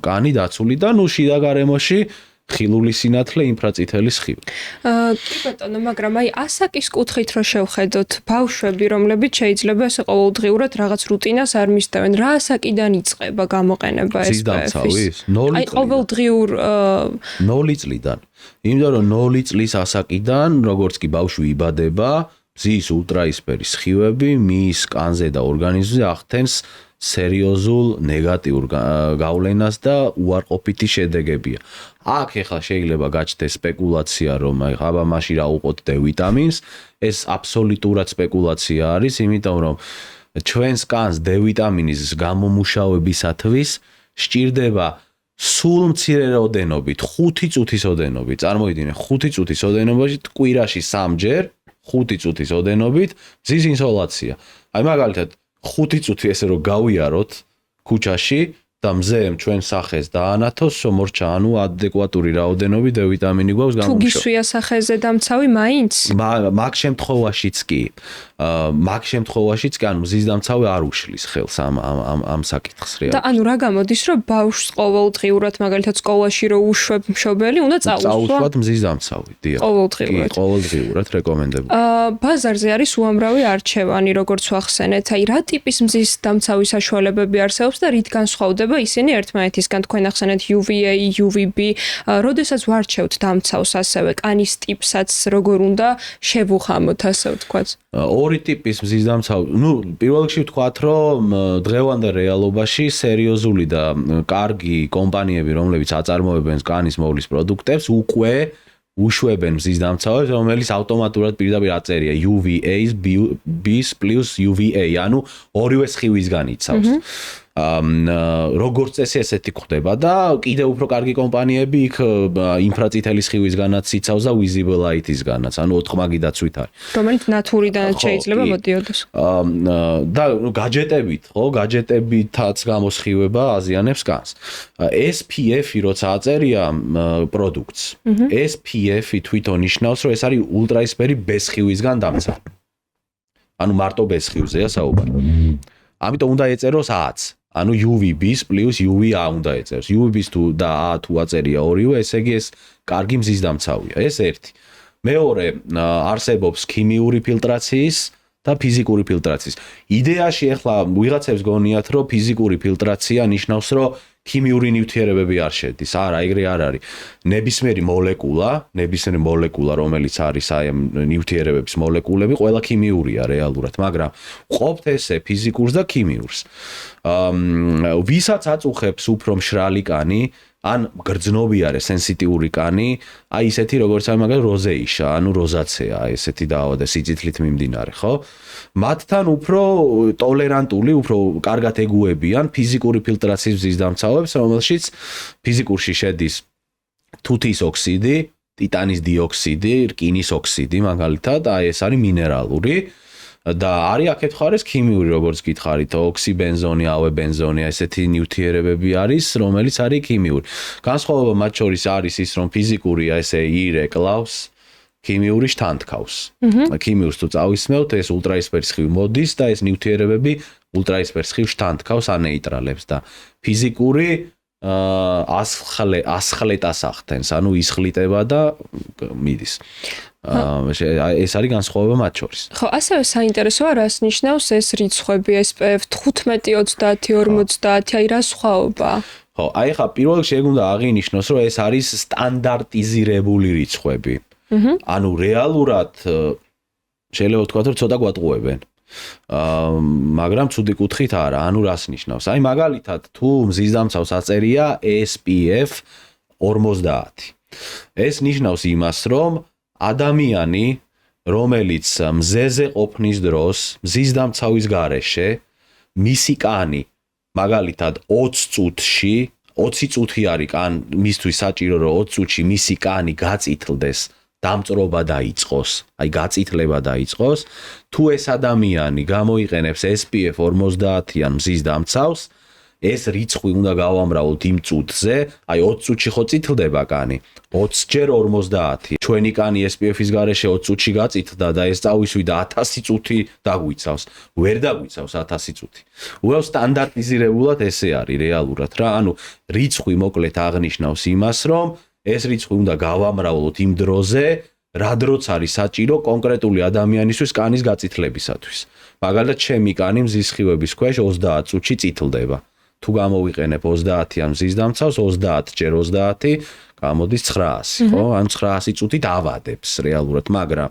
B: კანი დაცული და ნუ შიდა გარემოში ხილული სინათლე, ინფრაწითელი სხივი.
A: კი ბატონო, მაგრამ აი ასაკის კუთხით რო შევხედოთ, ბავშვები, რომლებიც შეიძლება ესე ყოველდღიურად რაღაც რუტინას არ მისდევენ, რა ასაკიდან იწყება გამოყენება SPF-ის? აი ყოველდღიურ
B: 0 წლიდან. იმიტომ რომ 0 წლის ასაკიდან, როგორც კი ბავშვი იბადება, მზის ულტრაისფერი სხივები მის კანზე და ორგანიზმზე ახდენს სერიოზულ ნეგატიურ გავლენას და უარყოფითი შედეგებია. აქ ეხლა შეიძლება გაჩნდეს სპეკულაცია, რომ აი აბა მაშინ რა უყოთ D ვიტამინს, ეს აბსოლუტურად სპეკულაცია არის, იმიტომ რომ ჩვენს კანს D ვიტამინის გამომუშავებისათვის სჭირდება სულ მცირე რაოდენობით, 5 წუთის ოდენობით, წარმოიდგინე 5 წუთის ოდენობაში კვირაში 3-ჯერ 5 წუთის ოდენობით მზის ინსოლაცია. აი მაგალითად 5 წუთი ესე რომ გავიაროთ ქუჩაში და მზემ ჩვენ სახეს დაანათოს, შემორჩა, ანუ ადეკვატური რაოდენობით D ვიტამინი გვაქვს
A: თუ
B: გამომუშავებული.
A: გისვია სახეზე დამცავი მაინც?
B: მაგ შემთხვევაშიც კი. მაგ შემთხვევაშიც კი, ანუ მზის დამცავი არ უშლის ხელს ამ საკითხს რეალურად.
A: და ანუ რა გამოდის, რომ ბავშვს ყოველდღიურად მაგალითად სკოლაში რო უშვებ მშობელი, უნდა
B: წაუშვათ მზის დამცავი, დიახ.
A: ყოველდღიურად.
B: კი, ყოველდღიურად რეკომენდებული.
A: ბაზარზე არის უამრავი არჩევანი, როგორც ვახსენეთ. აი რა ტიპის მზის დამცავის საშუალებები არსებობს და რით განსხვავდება ისინი ერთმანეთისგან? თქვენ ახსენეთ UVA, UVB, როდესაც ვარჩევთ დამცავს ასევე კანის ტიპსაც როგორ უნდა შევუხამოთ, ასე ვთქვათ?
B: ორი ტიპის მზის დამცავი, ნუ პირველ რიგში ვთქვათ, რომ დღევანდელ რეალობაში სერიოზული და კარგი კომპანიები, რომლებიც აწარმოებენ კანის მოვლის პროდუქტებს, უკვე უშვებენ მზის დამცავებს, რომელიც ავტომატურად პირდაპირ აწერია UVA-ს, B-ს plus UVA, ანუ ორივე სხივისგან იცავს. როგორც წესი ესეთი ხდება და კიდევ უფრო კარგი კომპანიები იქ ინფრაწითელი სხივისგანაც იცავს და visible light-ისგანაც, ანუ 4 დაცვით არის.
A: რომელიც ნატურიდანაც შეიძლება მოდიოდეს.
B: და გაჯეტებით, ხო, გაჯეტებითაც გამოსხივება აზიანებს კანს. SPF-ი როცა აწერია პროდუქტს, SPF-ი თვითონ ნიშნავს, რომ ეს არის ულტრაისფერი ბესხივისგან დამცავი. ანუ მარტო ბესხივზეა საუბარი. ამიტომ უნდა ეწეროს A-ც. ანუ UVB-ს plus UVA უნდა ეწეროს. UVB-ს თუ და A თუ აწერია ორივე, ესე იგი ეს კარგი მზის დამცავია. ეს ერთი. მეორე, არსებობს ქიმიური ფილტრაციის და ფიზიკური ფილტრაციის. იდეაში ახლა ვიღაცებს გონიათ, რომ ფიზიკური ფილტრაცია ნიშნავს, რომ ქიმიური ნივთიერებები არ შედის, არა, ეგრე არ არის. ნებისმიერი მოლეკულა, რომელიც არის აი ამ ნივთიერებების მოლეკულები, ყველა ქიმიურია რეალურად, მაგრამ ყოფთ ესე ფიზიკურს და ქიმიურს. ვისაც აწუხებს უფრო მშრალი კანი, ან გრძნობიარე სენსიტიური კანი, აი ისეთი როგორც აი მაგალითად როზეიშა, ანუ როზაცეა, ესეთი დაავადება სიცითლით მიმდინარე, ხო? მათთან უფრო ტოლერანტული, უფრო კარგად ეგუებიან ფიზიკური ფილტრაციის მზის დამცავებს, რომელშიც ფიზიკურში შედის თუთის ოქსიდი, ტიტანის დიოქსიდი, რკინის ოქსიდი, მაგალითად, აი ეს არის მინერალური და არის აქეთ ხარეს ქიმიური, როგორც გითხარით, ოქსიბენზონი, ავებენზონი, ესეთი ნივთიერებები არის, რომელიც არის ქიმიური. განსხვავება მათ შორის არის ის, რომ ფიზიკურია ესე ირე კლავს, ქიმიური შთანთქავს. ქიმიურს თუ წავისმევთ, ეს ულტრაისფერი სხივი მოდის და ეს ნივთიერებები ულტრაისფერ სხივს შთანთქავს, ანეიტრალებს და ფიზიკური ასხლეტას ახდენს, ანუ ისხლიტება და მიდის. ეს არის განსხვავება მათ შორის.
A: ხო, ასევე საინტერესოა, რას ნიშნავს ეს რიცხვები SPF 15, 30, 50, აი რა სხვაობა?
B: ხო, აი ხა პირველ რიგში ეგ უნდა აღინიშნოს, რომ ეს არის სტანდარტიზირებული რიცხვები. ანუ რეალურად შეიძლება ვთქვათ, რომ ცოტა გვატყუებენ. მაგრამ ცუდი კუთხით არა, ანუ რას ნიშნავს? აი მაგალითად, თუ მზის დამცავს აწერია SPF 50. ეს ნიშნავს იმას, რომ ადამიანი, რომელიც მზეზე ყოფნის დროს, მზის დამცავის გარეშე, მისი კანი მაგალითად 20 წუთში, 20 წუთი არის მისთვის საჭირო, რომ 20 წუთში მისი კანი გაწითლდეს, დამწრობა დაიწყოს, აი გაწითლება დაიწყოს, თუ ეს ადამიანი გამოიყენებს SPF 50-იან მზის დამცავს, ეს რიცხვი უნდა გავამრავლოთ იმ წუთზე, აი 20 წუთში ხო წითლდება კანი, 20 ჯერ 50. ჩვენი კანი SPF-ის გარეშე 20 წუთში გაწითლდა და ეს წავისვიდა 1000 წუთი დაგვიცავს. ვერ დაგვიცავს 1000 წუთი. უბრალოდ სტანდარტიზირებულად ესე არის რეალურად რა, ანუ რიცხვი მოკლედ აღნიშნავს იმას, რომ ეს რიცხვი უნდა გავამრავლოთ იმ დროზე, რა დროც არის საჭირო კონკრეტული ადამიანისთვის კანის გაწითლებისათვის. მაგალითად, ჩემი კანი მზის სხივების ქვეშ 30 წუთში წითლდება. თუ გამოვიყენებ 30-იან მზის დამცავს, 30 ჯერ 30 გამოდის 900, ხო? ან 900 წუთით ავადებს რეალურად, მაგრამ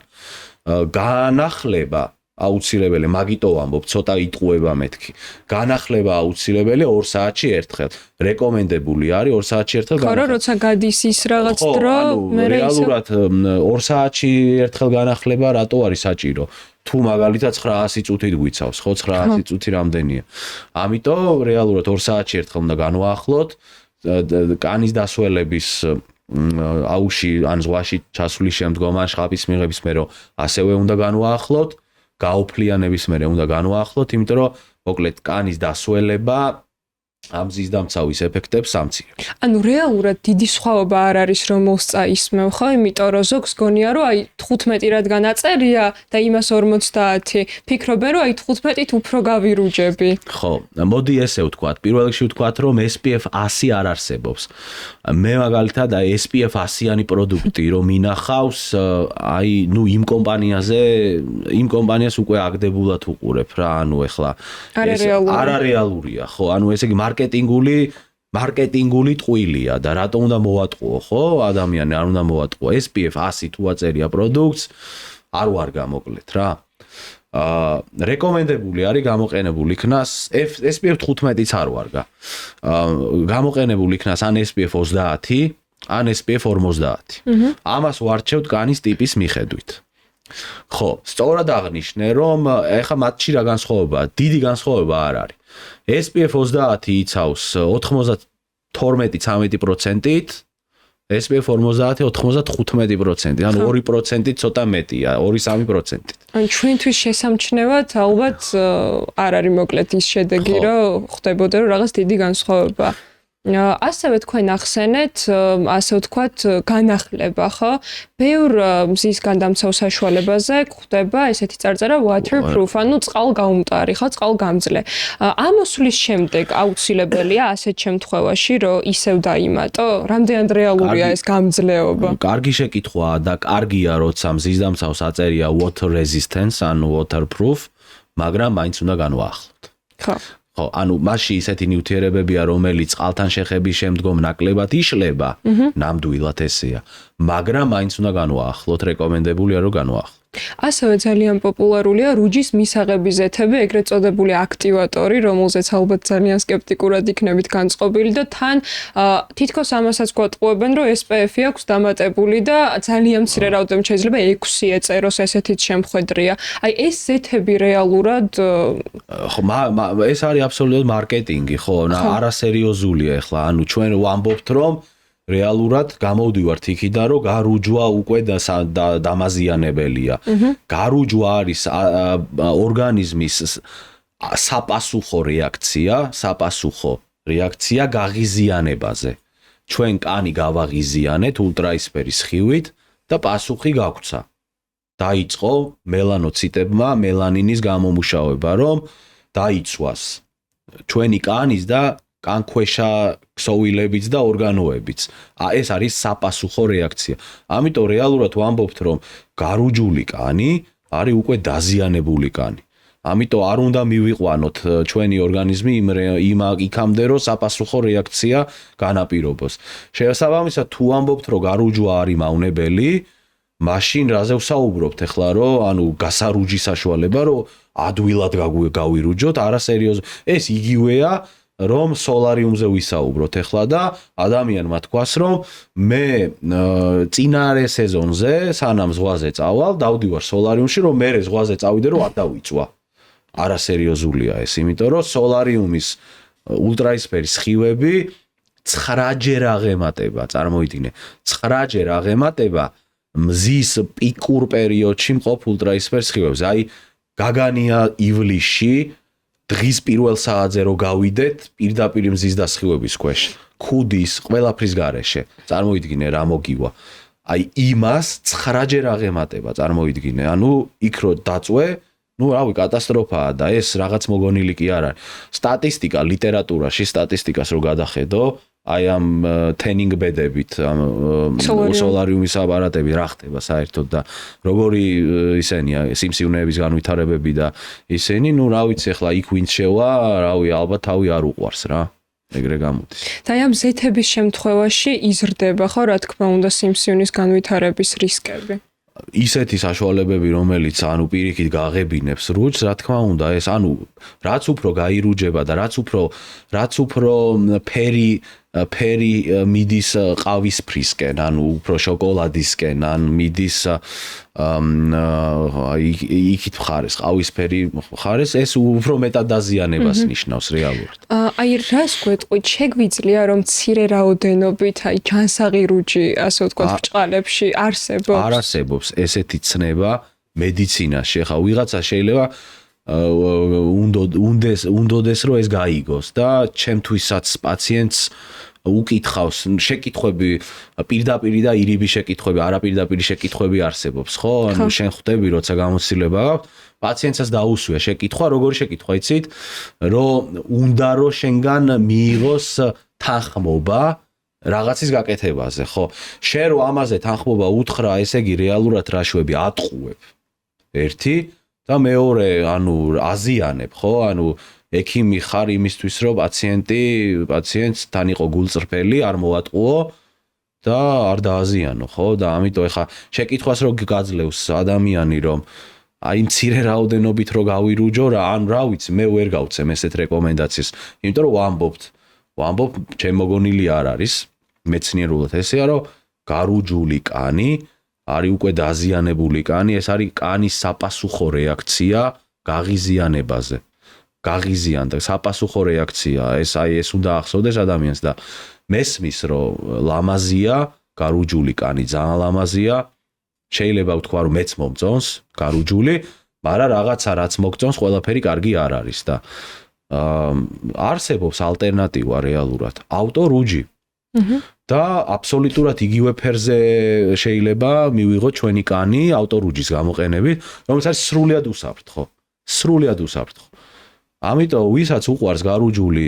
B: განახლება აუცილებელი, მაგიტო ვამბობ, ცოტა იტყუება მეთქი. განახლება აუცილებელი 2 საათში ერთხელ. რეკომენდებული არის 2 საათში ერთხელ
A: განახლება. ხო, როცა გადის ის რაღაც დრო,
B: მე რეალურად 2 საათში ერთხელ განახლება რატო არის საჭირო? თუ მაგალითად 900 წუთით გვიცავს, ხო, 900 წუთი რამდენია. ამიტომ რეალურად 2 საათში ერთხელ უნდა განვაახლოთ კანის დასველების აუში ან ზღვაში ჩასვლის შემდგომ ან შხაპის მიღების მერე ასევე უნდა განვაახლოთ. გაოფლიანების მერე უნდა განვაახლოთ, იმიტომ რომ მოკლედ კანის დასველება ამ მზის დამცავის ეფექტებს ამცირებს.
A: ანუ რეალურად დიდი სხვაობა არ არის რომ მოსწაისმევ, ხო? იმიტომ რომ ზოგს გონია რომ აი 15 რადგან აწერია და იმას 50, ფიქრობენ რომ აი 15-ით უფრო გავირუჯები.
B: ხო, მოდი ესე ვთქვათ, პირველ რიგში ვთქვათ რომ SPF 100 არ არსებობს. მე მაგალითად აი SPF 100-იანი პროდუქტი რომ ინახავს, აი ნუ იმ კომპანიას უკვე აგდებულად უყურებ რა, ანუ ეხლა ეს არარეალურია, ხო? ანუ ესე იგი მარკეტინგული ტყუილია და რატომ უნდა მოვატყუო, ხო? ადამიანი არ უნდა მოვატყუო. SPF 100 თუ აწერია პროდუქტს, არ ვარგა მოკლედ რა. რეკომენდებული არის გამოყენებული იქნას SPF 15-იც არ ვარგა. გამოყენებული იქნას ან SPF 30, ან SPF 50. ამას ვარჩევთ კანის ტიპის მიხედვით. ხო, სწორად აღნიშნე, რომ ეხა მათში რა განსხვავებაა? დიდი განსხვავება არ არის. SPF 30 იცავს 92-13%-ით, SPF 50 95%, ანუ 2%-ით ცოტა მეტია, 2-3%-ით.
A: ან ჩვენთვის შესამჩნევად ალბათ არ არის მოკლედ ის შედეგი, რომ ხდებოდა რომ რაღაც დიდი განსხვავება. ასევე თქვენ ახსენეთ, ასე ვთქვათ, განახლება, ხო? ბევრ მზის განდამცავ საშუალებაზე გვხდება ესეთი წარწერა waterproof, ანუ წყალგაუმტარი, ხო, წყალგამძლე. ამოსვლის შემდეგ აუცილებელია ასეთ შემთხვევაში, რომ ისევ დაიმატო? რამდენად რეალურია ეს გამძლეობა?
B: კარგი შეკითხვაა და კარგია, როცა მზის დამცავს აწერია water resistance, ანუ waterproof, მაგრამ მაინც უნდა განვაახლოთ.
A: ხო.
B: ხო, ანუ მასში ისეთი ნივთიერებებია, რომელიც წყალთან შეხების შემდგომ ნაკლებად იშლება, ნამდვილად ესეა, მაგრამ მაინც უნდა განვაახლოთ, რეკომენდებულია რომ განვაახლოთ.
A: ასევე ძალიან პოპულარულია რუჯის მისაღები ზეთები, ეგრეთ წოდებული აქტივატორი, რომელზეც ალბათ ძალიან სკეპტიკურად იქნებით განწყობილი და თან თითქოს ამასაც გვატყუებენ, რომ SPF-ი აქვს დამატებული და ძალიან მცირე რაოდენობით შეიძლება 6 ეწეროს, ესეთიც შემხედრია. აი ეს ზეთები რეალურად
B: ხო, ეს არის აბსოლუტურად მარკეტინგი, ხო, არასერიოზულია ახლა, ანუ ჩვენ ვამბობთ, რომ რეალურად გამოვდივართ იქიდან, რომ გარუჯვა უკვე დამაზიანებელია. გარუჯვა არის ორგანიზმის საპასუხო რეაქცია გაღიზიანებაზე. ჩვენ კანი გავაღიზიანეთ ულტრაისფერის ხივით და პასუხი გაგვცა. დაიწყო მელანოციტებმა მელანინის გამომუშავება, რომ დაიცვას ჩვენი კანის და კანქვეშა ქსოვილებიც და ორგანოებიც. ეს არის საპასუხო რეაქცია. ამიტომ რეალურად ვამბობთ, რომ გარუჯული კანი არის უკვე დაზიანებული კანი. ამიტომ არ უნდა მივიყვანოთ ჩვენი ორგანიზმი იქამდე, რომ საპასუხო რეაქცია განაპირობოს. შესაბამისად, თუ ვამბობთ, რომ გარუჯვა არის მავნებელი, მაშინ რაზე ვსაუბრობთ ახლა, რომ ანუ გასარუჯის საშუალება, რომ ადვილად გავირუჯოთ, არასერიოზ. ეს იგივეა რომ სოლარიუმზე ვისაუბროთ ახლა და ადამიანმა თქვას, რომ მე წინარე სეზონზე, სანამ ზღვაზე წავალ, დავდივარ სოლარიუმში, რომ მე ზღვაზე წავიდე, რომ არ დავიწვა. არასერიოზულია ეს, იმიტომ რომ სოლარიუმის ულტრაისფერის ხივები 9-ჯერ აღემატება, წარმოიდგინე, 9-ჯერ აღემატება მზის პიკურ პერიოდში მყოფ ულტრაისფერს ხივებს. აი, გაგანია ივლისში დღის პირველ საათზე რო გავიდეთ პირდაპირ მზის დასხივების ქვეშ, ქუდის, ყველაფრის გარეშე. წარმოიდგინე რა მოგივა. აი იმას 9-ჯერ აღემატება, წარმოიდგინე. ანუ იქ რო დაწვე, რავი, კატასტროფაა და ეს რაღაც მოგონილი კი არ არის. სტატისტიკა, ლიტერატურაში სტატისტიკას რო გადახედო, აი ამ თენინგ ბედებით, ამ სოლარიუმის აპარატები რა ხდება საერთოდ და როგორი ისენია სიმსივნეების განვითარებები და ისინი, რა ვიცი, ახლა იქ ვინც შევა, რავი, ალბათ თავი არ უყვარს რა. ეგრე გამოდის.
A: და ამ ზეთების შემთხვევაში იზრდება ხო, რა თქმა უნდა, სიმსივნის განვითარების რისკები.
B: ისეთი საშუალებები, რომელიც ანუ პირიქით გააღებინებს რუჯს, რა თქმა უნდა, ეს ანუ რაც უფრო გაირუჯება და რაც უფრო ფერი მიდის ყავისფრისკენ, ანუ უფრო შოკოლადისკენ, ან მიდის იქით მხარეს, ყავისფერი მხარეს, ეს უფრო მეტად დაზიანებას ნიშნავს რეალურად.
A: აი რას გვეტყვით, შეგვიძლია რომ მცირე რაოდენობით, აი ჯანსაღი რუჯი, ასე ვთქვათ, ბრჭყალებში არსებობს?
B: არ არსებობს ესეთი ცნება მედიცინაში. ხა ვიღაცა შეიძლება უნდოდეს რომ ეს გაიგოს და ჩემთვისაც პაციენტს უკითხავს შეკითხვები პირდაპირი და ირიბი შეკითხვები, არაპირდაპირი შეკითხვები არსებობს, ხო? ანუ შენ ხვდები როცა გამოცდილება აქვს, პაციენტსაც დაუსვია შეკითხვა, როგორი შეკითხვა იცით, რომ უნდა რომ შენგან მიიღოს თანხმობა რაღაცის გაკეთებაზე, ხო? შენ რო ამაზე თანხმობა უთხრა, ესე იგი რეალურად რა შვები ატყუებ. ერთი და მეორე, ანუ აზიანებ, ხო? ანუ ექიმი ხარ იმისთვის, რომ პაციენტს თან იყო გულწრფელი, არ მოატყუო და არ დააზიანო, ხო? და ამიტომ ეხა შეკითხვას რო გაძლევს ადამიანი, რომ აი მცირე რაოდენობით რო გავირუჯო რა, ან რა ვიცი, მე ვერ გავცემ ესეთ რეკომენდაციას, იმიტომ რომ ვამბობ, ჩემ მოგონილი არ არის, მეცნიერულად ესეა, რომ გარუჯული კანი არის უკვე დაზიანებული კანი, ეს არის კანის საპასუხო რეაქცია გაღიზიანებაზე. გაღიზიანდა, საპასუხო რეაქცია, ეს უნდა ახსოვდეს ადამიანს და მესმის, რომ ლამაზია, გარუჯული კანი ძალიან ლამაზია, შეიძლება ვთქვა, რომ მეც მომწონს გარუჯული, მაგრამ რაღაცა რაც მოგწონს, ყველაფერი კარგი არ არის და არსებობს ალტერნატივა რეალურად, ავტორუჯი. და აბსოლუტურად იგივე ფერზე შეიძლება მივიღოთ ჩვენი კანი ავტორუჯის გამოყენებით, რომელიც არის სრულიად უსაფრთხო. სრულიად უსაფრთხო. ამიტომ ვისაც უყვარს გარუჯული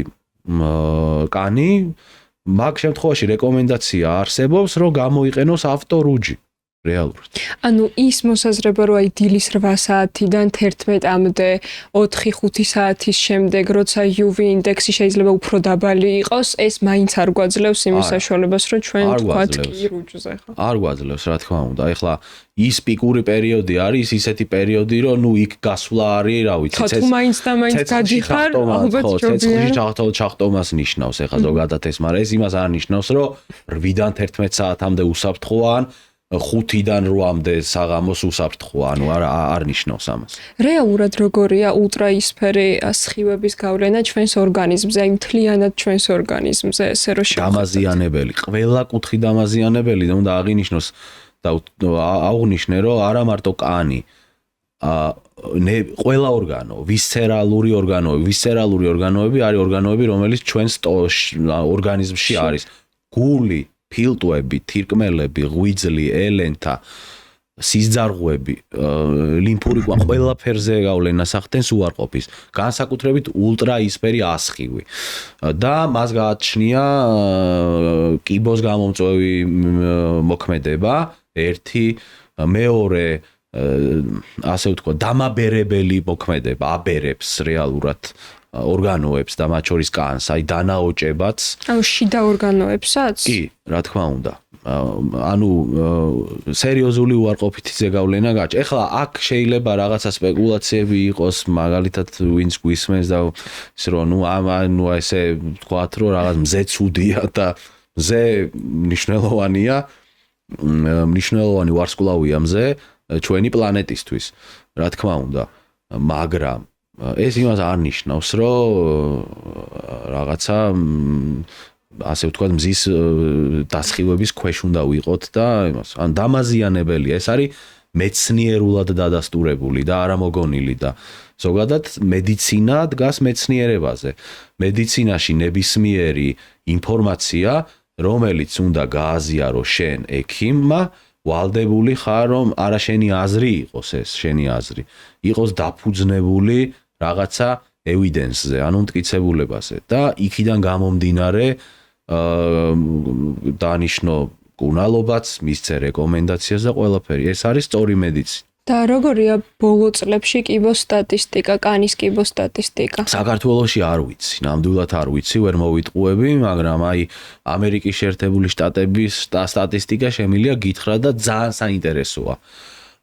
B: კანი, მაგ შემთხვევაში რეკომენდაცია არსებობს, რომ გამოიყენოს ავტორუჯი. რეალურად.
A: ანუ ის მოსაზრება, რომ აი დილის 8 საათიდან 11-მდე 4-5 საათის შემდეგ, როცა UV ინდექსი შეიძლება უფრო დაბალი იყოს, ეს მაინც არ გვაძლევს იმის საშუალებას, რომ ჩვენ ვთქვათ კი რუჯზე ხო?
B: არ გვაძლევს, რა თქმა უნდა. ეხლა ის პიკური პერიოდი არის, ისეთი პერიოდი, რომ ნუ იქ გასვლა არის, რა ვიცი,
A: თუ მაინც და მაინც გადიხარ, ალბათ
B: ცეცხლში ჩახტომას ნიშნავს, ეხლა ზოგადად ეს, მაგრამ ეს იმას არ ნიშნავს, რომ 8-დან 11 საათამდე უსაფრთხოა, 5-დან 8-მდე საღამოს უსაფრთხოა, ანუ არ ნიშნავს ამას.
A: რეალურად როგორია ულტრაისფერი სხივების გავლენა ჩვენს ორგანიზმზე, აი მთლიანად ჩვენს ორგანიზმზე, ესე რომ
B: დამაზიანებელი, ყველა კუთხით დამაზიანებელი და უნდა აღინიშნოს და აღვნიშნე, რომ არა მარტო კანი, ყველა ორგანო, ვისცერალური ორგანოები არის ორგანოები, რომელიც ჩვენს ორგანიზმში არის. გული, ფილტვები, თირკმელები, ღვიძლი, ელენთა, სისძარღვები, ლიმფური კვალი, ყველაფერზე გავლენას ახდენს უარყოფის, განსაკუთრებით ულტრაისფერი ასხივი. და მას გააჩნია კიბოს გამომწვევი მოქმედება, ერთი, მეორე ასე ვთქვა, დამაბერებელი მოქმედება, აბერებს რეალურად ორგანოებს და მათ შორის კანს, აი დანაოჭებაც.
A: ანუ შიდა ორგანოებსაც?
B: კი, რა თქმა უნდა. ანუ სერიოზული უარყოფითი ზეგავლენა გაჩნდა. ეხლა აქ შეიძლება რაღაცა სპეკულაციები იყოს, მაგალითად ვინც გვისმენს და ის რომ ნუ ესე ვთქვათ, რომ რაღაც მზე ცუდია და მზე მნიშვნელოვანი ვარსკვლავია მზე ჩვენი პლანეტისთვის, რა თქმა უნდა, მაგრამ ეს იმას არ ნიშნავს, რომ რაღაცა ასე ვთქვათ, მზის დასხივების ქვეშ უნდა ვიყოთ და იმას. ან დამაზიანებელი, ეს არის მეცნიერულად დადასტურებული და არამოგონილი და ზოგადად მედიცინა დგას მეცნიერებაზე. მედიცინაში ნებისმიერი ინფორმაცია, რომელიც უნდა გააზიარო შენ ექიმმა, ვალდებული ხარ, რომ არა შენი აზრი იყოს ეს, შენი აზრი. იყოს დაფუძნებული რაღაცა evidence-ზე, ანუ მტკიცებულებაზე და იქიდან გამომდინარე დანიშნო კუნალობაც, მისცე რეკომენდაციას და ყველაფერი. ეს არის სწორი მედიცინა.
A: და როგორია ბოლო წლებში კიბოს სტატისტიკა, კანის კიბოს სტატისტიკა?
B: საქართველოში არ ვიცი, ნამდვილად არ ვიცი, ვერ მოვიტყუები, მაგრამ აი ამერიკის შეერთებული შტატების სტატისტიკა შემიძლია გითხრა და ძალიან საინტერესოა.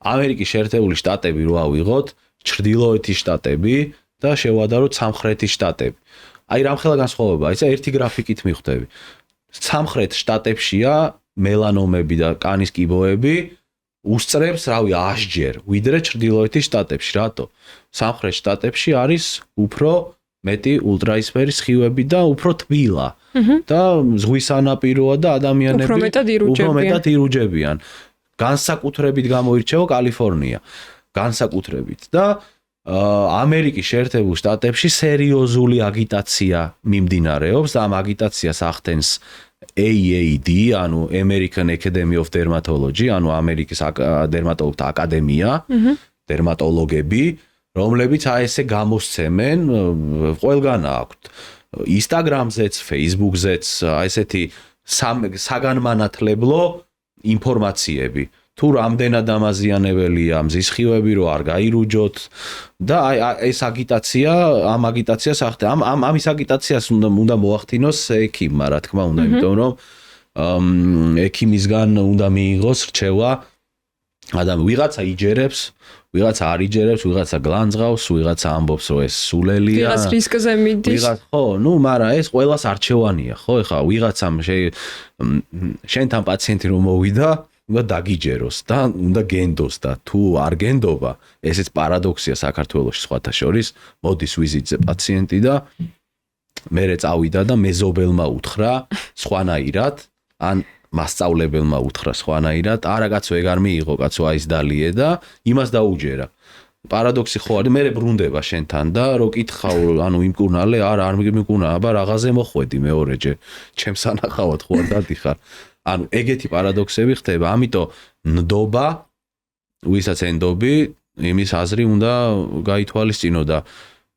B: ამერიკის შეერთებული შტატები რო ავიღოთ, ჩრდილოეთის შტატები და შევადაროთ სამხრეთის შტატები. აი რამხელა განსხვავებაა, ისა ერთი გრაფიკით მიხვდები. სამხრეთ შტატებშია მელანომები და კანის კიბოები უსწრებს, რავი, 100-ჯერ, ვიდრე ჩრდილოეთის შტატებში. რატო? სამხრეთ შტატებში არის უფრო მეტი ულტრაისფერი სხივები და უფრო თბილა. და ზღვის სანაპიროა და ადამიანები
A: უფრო მეტად
B: ირუჯებიან. განსაკუთრებით გამოირჩევა კალიფორნია. განსაკუთრებით და ამერიკის შეერთებულ შტატებში სერიოზული აგიტაცია მიმდინარეობს და ამ აგიტაციას ახდენს AAD, ანუ American Academy of Dermatology, ანუ ამერიკის დერმატოლოგთა აკადემია, დერმატოლოგები, რომლებიც აი ესე გამოსცემენ, ყველგან აქვთ Instagram-ზეც, Facebook-ზეც, აი ესეთი საგანმანათლებლო ინფორმაციები. თუ რამდენად დამაზიანებელია მზის სხივები, რომ არ გაირუჯოთ და აი ეს აგიტაცია, ამ აგიტაციას ახდენ. ამის აგიტაციას უნდა მოახდინოს ექიმმა, რა თქმა უნდა, იმიტომ რომ ექიმისგან უნდა მიიღოს რჩევა ვიღაცა იჯერებს, ვიღაცა არ იჯერებს, ვიღაცა გლანძღავს, ვიღაცა ამბობს, რომ ეს სულელია.
A: ვიღაც რისკზე მიდის.
B: ხო, ნუ, მაგრამ ეს ყველას არჩევანია, ხო? ეხლა ვიღაცამ შენთან პაციენტი რომ მოვიდა, უნდა დაგიჯეროს და უნდა გენდოს და თუ არ გენდობა, ესეც პარადოქსია საქართველოში სხვათა შორის, მოდის ვიზიტზე პაციენტი და მერე წავიდა და მეზობელმა უთხრა სხვანაირად, ან მასწავლებელმა უთხრა სხვანაირად, არა კაცო ეგ არ მიიღო, კაცო აი ეს დალიე და იმას დაუჯერა. პარადოქსი ხო არის, მერე ბრუნდება შენთან და რო კითხავ, ანუ იმკურნალე, არა არ მიკურნა, აბა რაღაცე მოხვედი მეორეჯერ, ჩემს ანახავად ხო არ დადიხარ. ანუ ეგეთი პარადოქსები ხდება, ამიტომ ნდობა, ვისაც ენდობი, იმის აზრი უნდა გაითვალისწინო და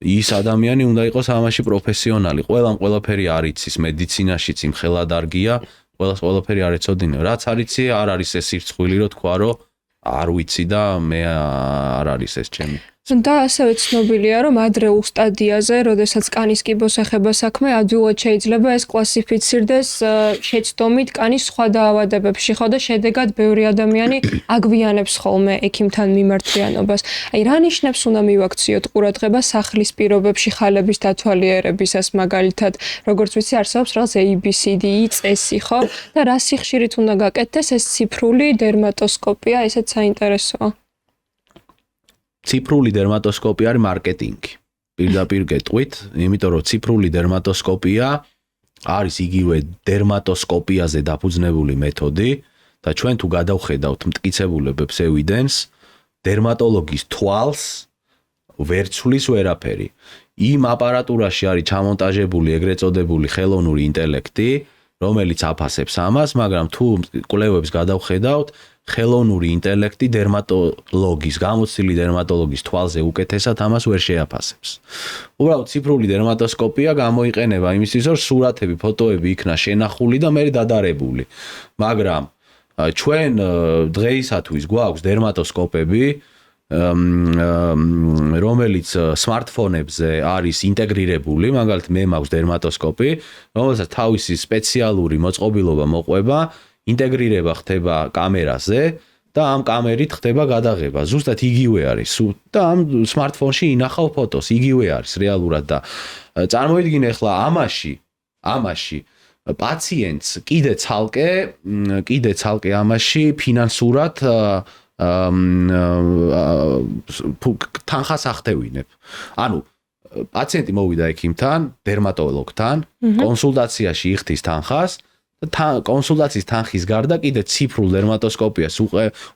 B: ის ადამიანი უნდა იყოს ამაში პროფესიონალი. ყველაფერი არ იცის, მედიცინაშიც იმხელა დარგია, ყველაფერი არ ეცოდინე. რაც არიცი, არ არის ეს სირცხვილი, რომ თქვა, რომ არ ვიცი და მე არ არის ეს ჩემი.
A: და ასევე ცნობილია, რომ ადრეულ სტადიაზე, როდესაც კანის კიბოს ეხება საქმე, ადვილად შეიძლება ეს კლასიფიცირდეს შეცდომით კანის სხვა დაავადებებში, ხო და შედეგად ბევრი ადამიანი აგვიანებს ხოლმე ექიმთან მიმართვიანობას. აი, რა ნიშნებს უნდა მივაქციოთ ყურადღება სახლის პირობებში ხალების დათვალიერებისას, მაგალითად, როგორც ვიცი, არსებობს რაღაც ABCD წესი, ხო? და რა სიხშირით უნდა გაკეთდეს ეს ციფრული დერმატოსკოპია, ესეც საინტერესოა.
B: ციფრული დერმატოსკოპია არის მარკეტინგი. პირდაპირ გეტყვით, იმიტომ რომ ციფრული დერმატოსკოპია არის იგივე დერმატოსკოპიაზე დაფუძნებული მეთოდი და ჩვენ თუ გადავხედავთ მტკიცებულებებს ევიდენს, დერმატოლოგის თვალს ვერ ცვლის ვერაფერი. იმ აპარატურაში არის ჩამონტაჟებული ეგრეთ წოდებული ხელოვნური ინტელექტი, რომელიც აფასებს ამას, მაგრამ თუ კვლევებს გადავხედავთ, ხელოვნური ინტელექტი დერმატოლოგის, გამოცდილი დერმატოლოგის თვალზე უკეთესად ამას ვერ შეაფასებს. უბრალოდ ციფრული დერმატოსკოპია გამოიყენება იმისთვის, რომ სურათები, ფოტოები იქნა შენახული და მე დადარებული. მაგრამ ჩვენ დღეისათვის გვაქვს დერმატოსკოპები, რომელიც smartphone-ებზე არის ინტეგრირებული, მაგალითად მე მაქვს დერმატოსკოპი, რომელსაც თავისი სპეციალური მოწყობილობა მოყვება, ინტეგრირება ხდება კამერაზე და ამ კამერით ხდება გადაღება. ზუსტად იგივე არის და ამ smartphone-ში ინახავ ფოტოს, იგივე არის რეალურად და წარმოიდგინე ახლა ამაში პაციენტს კიდე ცალკე ამაში ფინანსურად თანხას ახდევინებ. ანუ პაციენტი მოვიდა ექიმთან, დერმატოლოგთან, კონსულტაციაში იხდის თანხას და კონსულტაციის თანხის გარდა კიდე ციფრულ დერმატოსკოპიას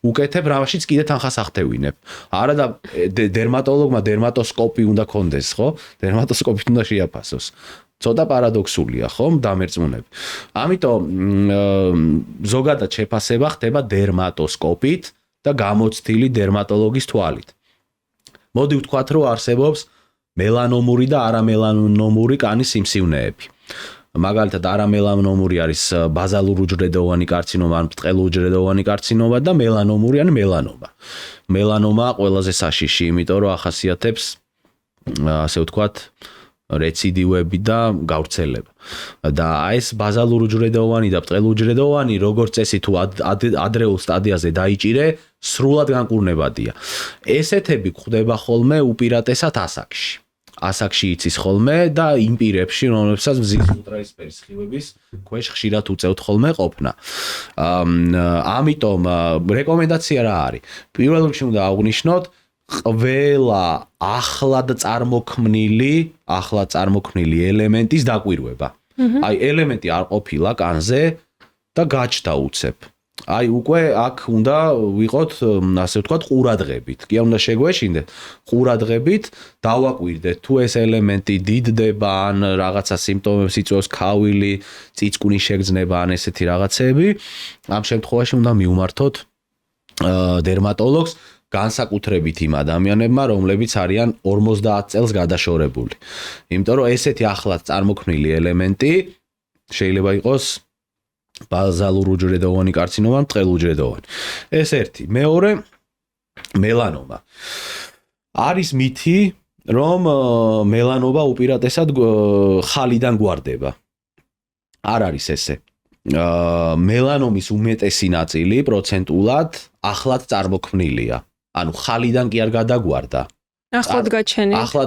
B: უკეთებ, რამაშიც კიდე თანხას ახდევინებ. არა და დერმატოლოგმა დერმატოსკოპი უნდა კონდეს, ხო? დერმატოსკოპით უნდა შეაფასოს. ცოტა პარადოქსულია, ხო? დამერწმუნებ. ამიტომ ზოგადად შეფასება ხდება დერმატოსკოპით და გამოცდილი დერმატოლოგის თვალით. მოდი ვთქვათ, რომ არსებობს მელანომური და არამელანომური კანის სიმსივნეები. მაგალითად, არამელანომური არის ბაზალურ-უჯრედოვანი კარცინომა, ან ბრტყელუჯრედოვანი კარცინომა და მელანომური ან მელანომა. მელანომა ყველაზე საშიში, იმიტომ რომ ახასიათებს, ასე ვთქვათ, რეციდივები და გავრცელება. და ეს ბაზალურ-უჯრედოვანი და ბრტყელუჯრედოვანი, როგორც წესი თუ ადრეულ სტადიაზე დაიჭირე, სრულად განკურნებადია. ესეთები გვხვდება ხოლმე უპირატესად ასაკში. ასაკში იცის ხოლმე და იმ პირებში, რომლებსაც მზის ულტრაისფერის სხივების ქვეშ ხშირად უწევთ ხოლმე ყოფნა. ამიტომ რეკომენდაცია რა არის? პირველ რიგში უნდა აღვნიშნოთ ყველა ახლად წარმოქმნილი ელემენტის დაკვირვება. აი ელემენტი არ ყოფილა კანზე და გაჩნდა უცებ. აი უკვე აქ უნდა ვიყოთ, ასე ვთქვათ, ყურადღებით. კი არ უნდა შეგვეშინდეთ, ყურადღებით დავაკვირდეთ თუ ეს ელემენტი დიდდება ან რაღაცა სიმპტომებს იწვევს, ქავილი, წიწკუნის შეგრძნება ან ესეთი რაღაცები. ამ შემთხვევაში უნდა მივმართოთ დერმატოლოგს, განსაკუთრებით იმ ადამიანებმა, რომლებიც არიან 50 წელს გადაშორებული. იმიტომ რომ ესეთი ახლად წარმოქმნილი ელემენტი შეიძლება იყოს ბაზალურ-უჯრედოვანი კარცინომა, ბრტყელუჯრედოვანი. ეს ერთი. მეორე, მელანომა. არის მითი, რომ მელანომა უპირატესად ხალიდან გვარდება. არ არის ესე. მელანომის უმეტესი ნაწილი პროცენტულად ახლად წარმოქმნილია. ანუ ხალიდან კი არ გადაგვარდა.
A: ახლად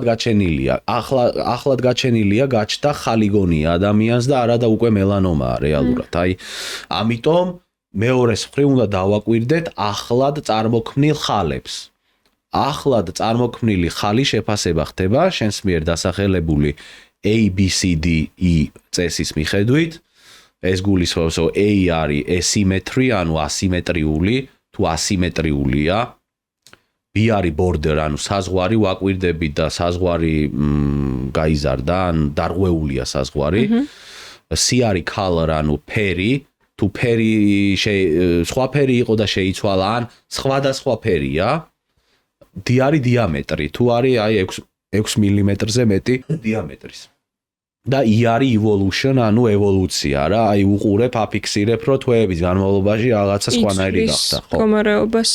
A: გაჩენილია. ახლად გაჩენილია, გაჩნდა ხალიგონია ადამიანს და არა და უკვე მელანომაა რეალურად. აი, ამიტომ მეორეს მხრივ უნდა დავაკვირდეთ ახლად წარმოქმნილ ხალებს. ახლად წარმოქმნილი ხალი შეფასება ხდება შენს მიერ დასახელებული ABCDE წესის მიხედვით. ეს გულისხმობს, რომ A არის asymmetry, ანუ ასიმეტრიული, თუ ასიმეტრიულია. B არის border, ანუ საზღვარი ვაკვირდებით და საზღვარი გაიზარდა, ან დარღვეულია საზღვარი. C არის color, ანუ ფერი, თუ ფერი სხვა ფერი იყო და შეიცვალა, ან სხვადასხვა ფერია. D არის დიამეტრი, თუ არის აი 6 მმ-ზე მეტი დიამეტრის.
B: და იარი evolution, ანუ ევოლუცია რა, აი უყურებ, აფიქსირებ, რომ თვეების განმავლობაში რაღაცა სხვანაირი გახდა, ხო?
A: მდგომარეობას.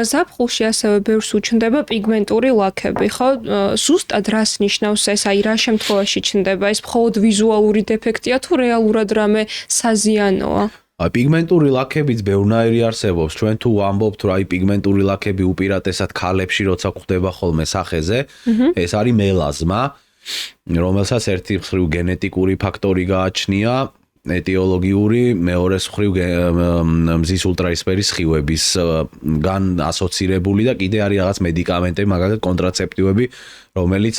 A: ზაფხულში ასევე ბევრს უჩნდება პიგმენტური ლაქები, ხო? ზუსტად რას ნიშნავს ეს, აი რა შემთხვევაში ჩნდება? ეს მხოლოდ ვიზუალური დეფექტია თუ რეალურად რამე საზიანოა?
B: აი პიგმენტური ლაქებიც ბევრნაირი არსებობს. ჩვენ თუ ვამბობთ, რომ აი პიგმენტური ლაქები უპირატესად ქალებში როცა გვხდება ხოლმე სახეზე, ეს არის მელაზმა, რომელსაც ერთი მხრივ გენეტიკური ფაქტორი გააჩნია, ეტიოლოგიური, მეორე მხრივ მზის ულტრაისფერის სხივებისგან ასოცირებული და კიდე არის რაღაც მედიკამენტები, მაგალითად კონტრაცეპტივები, რომელიც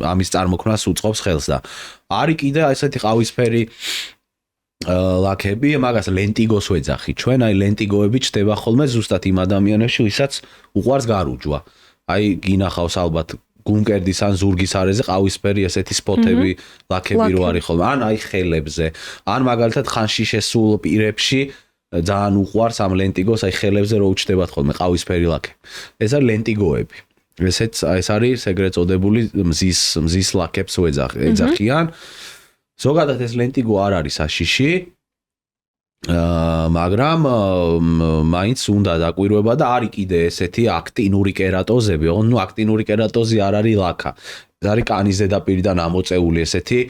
B: ამის წარმოქმნას უწყობს ხელს და არის კიდე ესეთი ყავისფერი ლაქები, მაგას ლენტიგოს ვეძახით ჩვენ, აი ლენტიგოები ჩდება ხოლმე ზუსტად იმ ადამიანებში, ვისაც უყვარს გარუჯვა. აი გინახავს ალბათ გუნკერდის ან ზურგის არეზე ყავისფერი ესეთი სპოტები, ლაქები რო არის ხოლმე, ან აი ხელებზე, ან მაგალითად ხანში შესულ პირებში ძალიან უყვარს ამ ლენტიგოს, აი ხელებზე რო უჩნდებათ ხოლმე ყავისფერი ლაქები. ეს არის ლენტიგოები. ეს არის ეგრეთ წოდებული მზის ლაქებს ეძახიან. ზოგადად ეს ლენტიგო არ არის საშიში, მაგრამ მაინც უნდა დაკვირვება და არის კიდე ესეთი აქტინური კერატოზები, ну აქტინური კერატოზი არ არის ლაქა. ეს არის კანის ზედაპირიდან ამოწეული ესეთი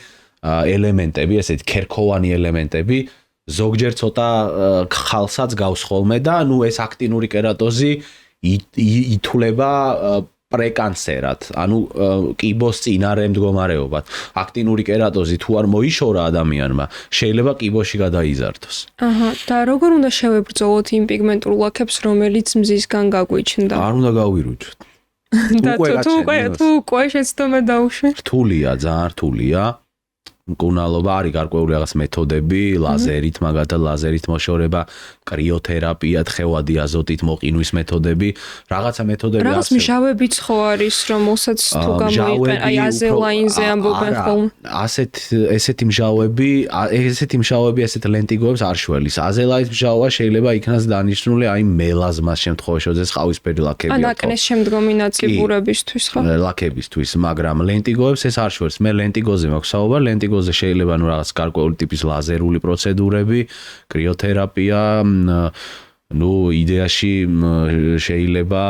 B: ელემენტები, ესეთი ქერქოვანი ელემენტები, ზოგჯერ ცოტა ხალსაც გავს ხოლმე და ну ეს აქტინური კერატოზი ითვლება პრეკანცერად, ანუ კიბოს წინარე მდგომარეობად. აქტინური კერატოზი თუ არ მოიშორა ადამიანმა, შეიძლება კიბოში გადაიზარდოს.
A: და როგორ უნდა შევებრძოლოთ იმ პიგმენტურ ლაქებს, რომელიც მზისგან გაგვიჩნდა?
B: არ უნდა გავირუჯოთ.
A: თუ უკვე შეცდომა დაუშვი.
B: რთულია, ძალიან რთულია. მკურნალობა არის გარკვეული რაღაც მეთოდები, ლაზერით, მაგალითად ლაზერით მოშორება, კრიოთერაპია, თხევადი აზოტით მოყინვის მეთოდები, რაღაცა მეთოდები
A: არის. რაღაც მჟავებიც ხო არის, რომელსაც თუ გამოიყენ, აი აზელაინზე ამბობენ ხოლმე.
B: ესეთი მჟავები, ესეთ ლენტიგოებს არ შველის. აზელაინის მჟავა შეიძლება იქნას დანიშნული აი მელაზმას შემთხვევაში, ეს ყავისფერი ლაქები.
A: ან აკნეს შემდგომი ნაწილურებისთვის ხო?
B: ლაქებისთვის, მაგრამ ლენტიგოებს ეს არ შველს. მე ლენტიგოზე მაქვს საუბარი, ლენტიგოზე შეიძლება ნუ რაღაც გარკვეული ტიპის ლაზერული პროცედურები, კრიოთერაპია, ну იდეაში შეიძლება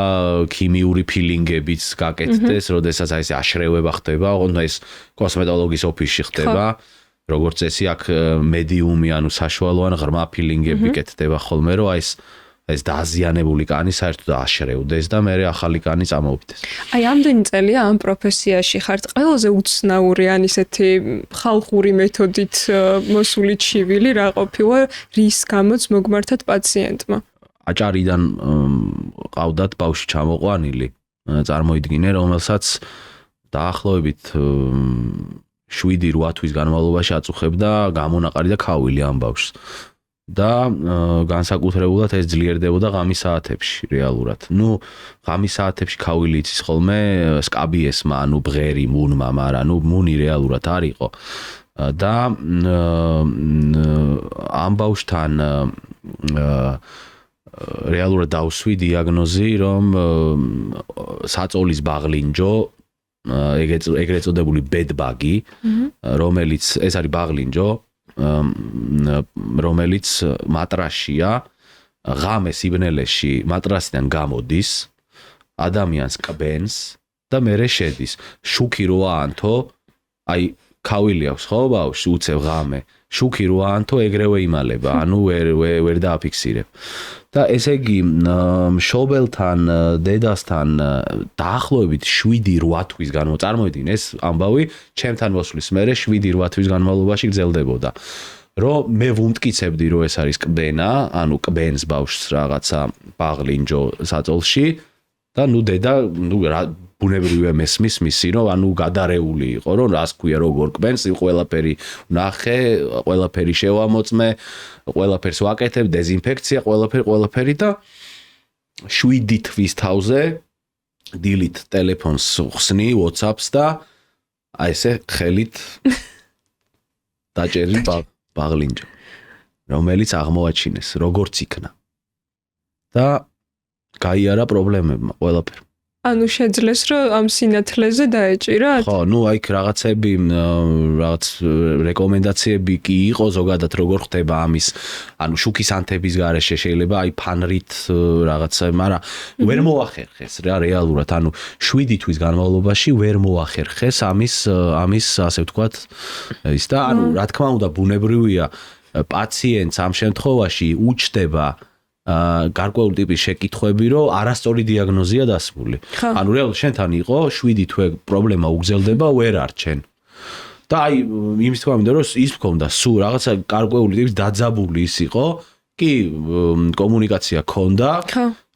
B: ქიმიური ფილინგებიც გაკეთდეს, როდესაც აი ეს აშრევება ხდება, ოღონდ ეს კოსმეტოლოგის ოფისში ხდება, როგორც წესი აქ მედიუმი, ანუ საშუალო ან ღრმა ფილინგები კეთდება ხოლმე, რომ აი ეს დაზიანებული კანი საერთოდ აშრევდეს და მე ახალი კანი წამოვიდეს.
A: აი ამდენი წელია ამ პროფესიაში ხართ, ყველაზე უცნაური ან ისეთი ხალხური მეთოდით მოსული ჩივილი რა ყოფილა, რის გამოც მოგმართათ პაციენტმა?
B: აჭარიდან ყავდათ ბავშვი ჩამოყვანილი, წარმოიდგინე, რომელსაც დაახლოებით 7-8 თვის განმავლობაში აწუხებდა გამონაყარი და ქავილი ამ ბავშვს. და განსაკუთრებულად ეს ძლიერდებოდა ღამის საათებში რეალურად. ну ღამის საათებში ქავილი იცის ხოლმე სკაბიესმა, ანუ ბღერი მუნმა, მაგრამ ну მუნი რეალურად არ იყო. და ამ ბავშვთან რეალურად დავსვი დიაგნოზი, რომ საწოლის ბაღლინჯო, ეგრეთ წოდებული ბედბაგი, რომელიც ეს არის ბაღლინჯო, რომელიც მატრასშია, ღამე სიბნელეში მატრასიდან გამოდის, ადამიანს კბენს და მერე შედის. შუქი რო აანთო, აი ქავილი აქვს ხო ბავშვს, უცებ ღამე, შუქი რო აანთო ეგრევე იმალება, ანუ ვერ დააფიქსირებ. და ესე იგი მშობელთან, დედასთან დაახლოებით 7-8 თვის წარმოიდგინე ეს ამბავი, ჩემთან მოსვლის მერე 7-8 თვის განმავლობაში გრძელდებოდა. რომ მე ვუმტკიცებდი, რომ ეს არის კბენა, ანუ კბენს ბავშვს რაღაცა ბაღლინჯო საწოლში და ნუ დედა, ნუ ბუნებრივია მესმის მისი, რომ ანუ გადარეული იყო, რომ რას ქვია როგორ კბენს, ყველაფერი ნახე, ყველაფერი შევამოწმე, ყველაფერს ვაკეთებ, დეზინფექცია, ყველაფერი და 7 თვის თავზე დილით ტელეფონს ხსნი, WhatsApp-ს და აი ესე ხელით დაჭერილი ბაღლინჯო, რომელიც აღმოაჩინეს, როგორც იქნა. და გაიარა პრობლემებმა ყველაფერი.
A: ანუ შეძლეს რომ ამ სინათლეზე დაეჭირათ?
B: ხო, ნუ აი რაღაცები რაღაც რეკომენდაციები კი იყო ზოგადად როგორ ხდება ამის, ანუ შუქის ანთების გარეშე შეიძლება აი ფანრით რაღაცა, მაგრამ ვერ მოახერხეს რა რეალურად, ანუ 7 თვის განმავლობაში ვერ მოახერხეს ამის ასე ვთქვათ ის და ანუ რა თქმა უნდა ბუნებრივია პაციენტს ამ შემთხვევაში უჩდება გარკვეული ტიპის შეკითხვები, რომ არასწორი დიაგნოზია დასმული. ანუ რეალურად შენთან იყო 7 თვე პრობლემა უგზელდება, ვერ არჩენ. და აი იმის თქმა მინდა, რომ ის მქონდა სულ რაღაცა გარკვეული ტიპის დაძაბული ის იყო, კი კომუნიკაცია ქონდა.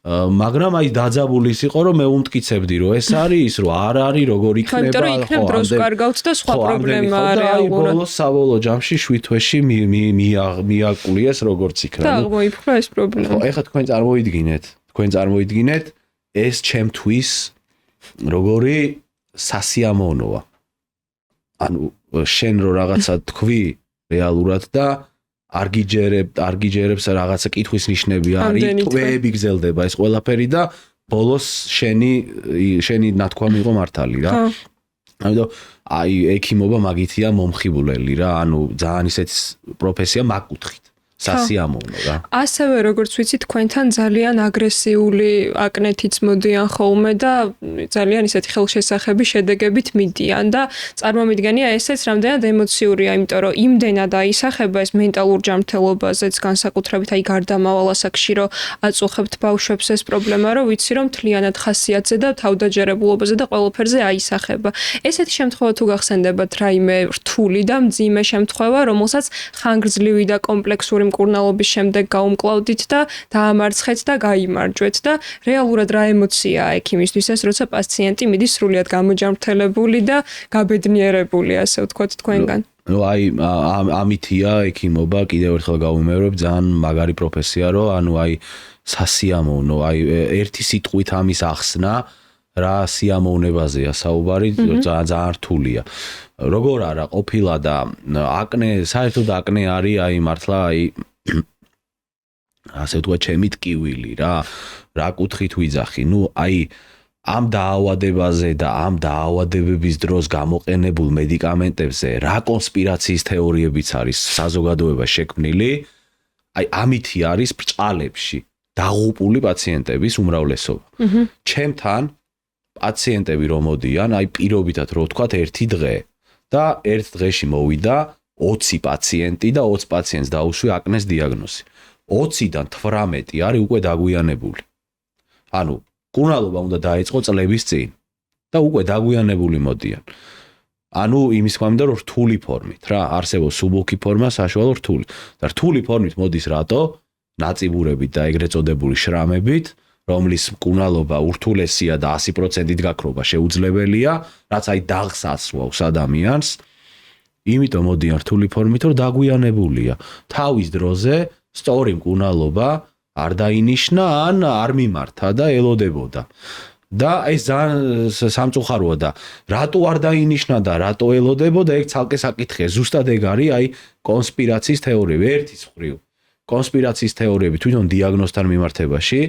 B: მაგრამ აი დაძაბული ის იყო, რომ მე უმტკიცებდი, რომ ეს არის, რომ არ არის, როგორ იქნება,
A: ხო, იქნებ დროს კარგავთ და სხვა პრობლემა რეალურად.
B: ბოლოს საბოლოო ჯამში 7 თვეში მიაკულიეს როგორც იქნა.
A: და აღმოიფხვრა ეს პრობლემა.
B: ხო, ეხლა თქვენ წარმოიდგინეთ, ეს ჩემთვის როგორი სასიამოვნოა. ანუ შენ რო რაღაცა თქვი რეალურად და არ გიჯერებს რაღაცა კითხვის ნიშნები არის, თვეები გრძელდება ეს ყველაფერი და ბოლოს შენი ნათქვამი იყო მართალი რა. ამიტომ აი ექიმობა მაგითია მომხიბვლელი რა, ანუ ძალიან ისეთი პროფესია მაგკუთხით. სასიამოვნო რა.
A: ასევე როგორც ვიცი თქვენთან ძალიან აგრესიული აკნეთიც მოდიან ხოლმე და ძალიან ისეთი ხელშესახები შედეგებით მიდიან და წარმომიდგენია ესეც რამდენად ემოციურია, იმიტომ რომ იმდენად აისახება ეს მენტალურ ჯანმრთელობაზეც განსაკუთრებით აი გარდამავალ ასაკში რომ აწუხებთ ბავშვებს ეს პრობლემა რომ ვიცი რომ მთლიანად ხასიათზე და თავდაჯერებულობაზე და ყველაფერზე აისახება. ესეთი შემთხვევა თუ გახსენდებათ რაიმე რთული და მძიმე შემთხვევა, რომელსაც ხანგრძლივი და კომპლექსური მკურნალობის შემდეგ გაუმკლავდით და დაამარცხეთ და გაიმარჯვეთ და რეალურად რა ემოციაა ექიმისთვის ეს, როცა პაციენტი მიდის სრულიად გამოჯანმრთელებული და გაბედნიერებული, ასე ვთქვათ თქვენგან.
B: ნუ აი ამითია ექიმობა, კიდევ ერთხელ გავიმეორებ, ძალიან მაგარი პროფესია, რომ ანუ აი სასიამოვნო, აი ერთი სიტყვით ამის ახსნა რა სიამოვნებაზეა საუბარი, ძალიან რთულია. როგორ არა ყოფილა და აკნე, საერთოდ აკნე არის აი მართლა აი ასე ვთქვათ ჩემი ტკივილი რა კუთხით ვიძახი. ნუ აი ამ დაავადებაზე და ამ დაავადებების დროს გამოყენებულ მედიკამენტებზე რა კონსპირაციის თეორიებიც არის საზოგადოება შექმნილი, აი ამითი არის ბრჭყალებში დაღუპული პაციენტების უმრავლესობა. ჩემთან პაციენტები რომ მოდიან, აი პირობითად რო ვთქვათ ერთი დღე და ერთ დღეში მოვიდა 20 პაციენტი და 20 პაციენტს დაუშვი აკნეს დიაგნოზი. 20-დან 18 არის უკვე დაგვიანებული. ანუ მკურნალობა უნდა დაიწყო წლების წინ და უკვე დაგვიანებული მოდიან. ანუ იმის თქმა მინდა რომ რთული ფორმით რა, არსებობს სუბოქი ფორმა, საშუალო რთული. და რთული ფორმით მოდის რატო? ნაწიბურებით და ეგრეთ წოდებული შრამებით, რომლის მკურნალობა ურთულესია და 100%-ით გაქრობა შეუძლებელია, რაც აი დაღს ასვავს ადამიანს. იმიტომ მოდიან რთული ფორმით, რომ დაგვიანებულია. თავის დროზე სწორი მკურნალობა არ დაინიშნა, ან არ მიმართა და ელოდებოდა. და ეს ძალიან სამწუხაროა და რატო არ დაინიშნა და რატო ელოდებოდა, ეგ ცალკე საკითხია. ზუსტად ეგ არის აი კონსპირაციის თეორიები, ერთის მხრივ. კონსპირაციის თეორიები თვითონ დიაგნოზთან მიმართებაში,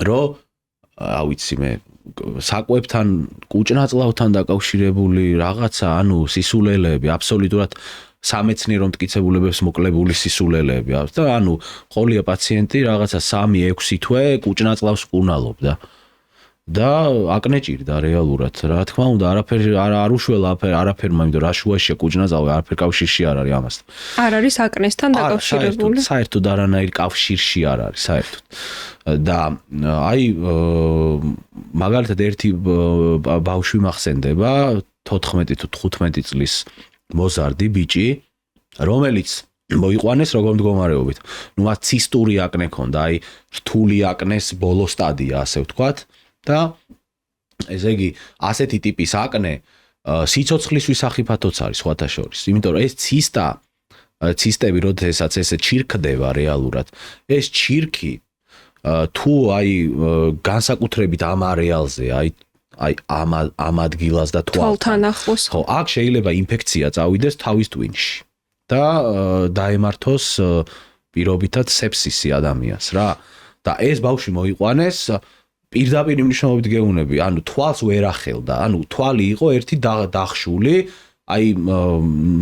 B: რომ ავიცი მე საკვებთან, კუჭნაწლავთან დაკავშირებული რაღაცა, ანუ სისულელეები, აბსოლუტურად სამეცნიერო მტკიცებულებებს მოკლებული სისულელეები. და ანუ ყოლია პაციენტი რაღაცა 3-6 თვე კუჭნაწლავს მკურნალობდა. და აკნე ჭირდა რეალურად. რა თქმა უნდა, არაფერი არ უშველა არაფერმა, იმიტომ რა შუაშია კუჭნაწლავი, არაფერ კავშირში არ არის ამასთან.
A: არ არის აკნესთან დაკავშირებული?
B: საერთოდ არანაირ კავშირში არ არის, საერთოდ. და აი მაგალითად ერთი ბავშვი მახსენდება 14 თუ 15 წლის მოზარდი ბიჭი, რომელიც მოიყვანეს როგორ მდგომარეობით. ნუ მას ცისტური აკნე ქონდა, აი რთული აკნეს ბოლო სტადია, ასე ვთქვათ. და ესე იგი ასეთი ტიპის აკნე სიცოცხლის ვისახიფათოც არის სხვათა შორის. იმიტომ რომ ეს ცისტები როდესაც ესე ჩირკდება რეალურად, ეს ჩირკი თუ აი განსაკუთრებით ამ არეალზე, აი ამ ადგილას და
A: თვალთან ახლოს.
B: ხო, აქ შეიძლება ინფექცია წავიდეს თავის ტვინში და დაემართოს პირობითად სეპსისი ადამიანს რა. და ეს ბავშვი მოიყვანეს პირდაპირ მნიშვნელობით გეუბნები, ანუ თვალს ვერ ახელდა, ანუ თვალი იყო ერთი დახშული, აი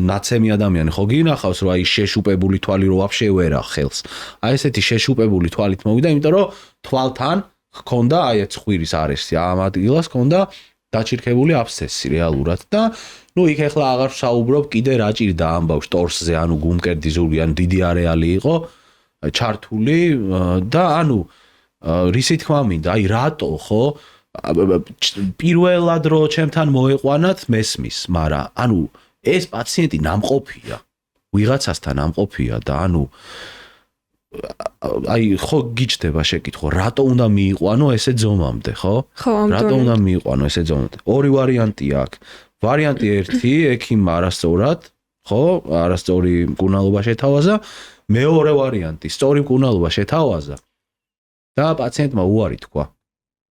B: ნაცემი ადამიანი ხო გინახავს, რომ აი შეშუპებული თვალი რო ვაფშე ვერ ახელს. აი ესეთი შეშუპებული თვალით მოვიდა, იმიტომ რომ თვალთან ჰქონდა აი ეს ხვირის არეში, ამ ადგილას ჰქონდა დაჩირქებული აბსცესი რეალურად და ნუ იქ ახლა აღარ ვსაუბრობ კიდე რა ჭირდა ამ ბავშვს ტორსზე, ანუ გუმკერდი ზურგი, ანუ დიდი არეალი იყო ჩართული და ანუ რისი თქმა მინდა, აი რატო ხო პირველად რო ჩემთან მოეყვანათ მესმის, მაგრამ ანუ ეს პაციენტი ნამყოფია, ვიღაცასთან ნამყოფია და ანუ აი ხო გიჩდება შეკითხვა, რატო უნდა მიიყვანო ესე ძომამდე, ხო? რატო უნდა მიიყვანო ესე ძომამდე? ორი ვარიანტია აქვს. ვარიანტი ერთი, ექიმმა არასწორად, ხო? არასწორი მკურნალობა შეთავაზა. მეორე ვარიანტი, სწორი მკურნალობა შეთავაზა. და პაციენტმა უარი თქვა.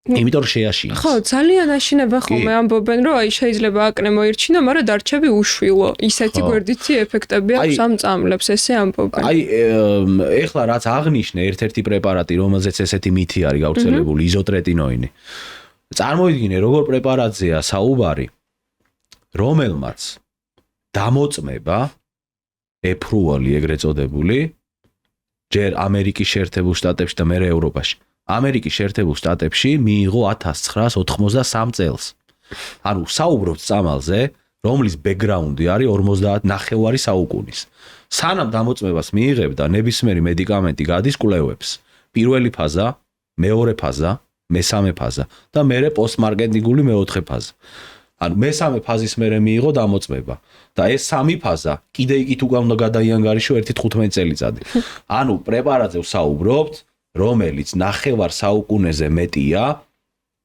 B: იმიტომ რომ შეაშინეს.
A: ხო, ძალიან აშინება ხოლმე ამბობენ, რომ აი შეიძლება აკნე მოირჩინო, მაგრამ დარჩები უშვილო. ისეთი გვერდითი ეფექტები აქვს ამ წამლებს, ესე ამბობენ.
B: აი ეხლა რაც აღნიშნე ერთ-ერთი პრეპარატი, რომელზეც ესეთი მითი არის გავრცელებული, იზოტრეტინოინი. წარმოიდგინე, როგორ პრეპარატზეა საუბარი, რომელმაც დამოწმება ეფრუალი ეგრეთ წოდებული ჯერ ამერიკის შეერთებულ შტატებში და მერე ევროპაში. ამერიკის შეერთებულ შტატებში მიიღო 1993 წელს. ანუ საუბრობთ წამალზე, რომლის ბექგრაუნდი არის 50 საუკუნის. სანამ დამოწმებას მიიღებდა, ნებისმიერი მედიკამენტი გადის კვლევებს. პირველი ფაზა, მეორე ფაზა, მესამე ფაზა და მერე პოსტმარკეტინგული მეოთხე ფაზა. ანუ მესამე ფაზის მერე მიიღო დამოწმება და ეს სამი ფაზა კიდე იქით უკვე უნდა გადაიანგარიშო 1.15 წელიწადი. ანუ პრეპარატზე ვსაუბრობთ, რომელიც 9 საუკუნეზე მეტია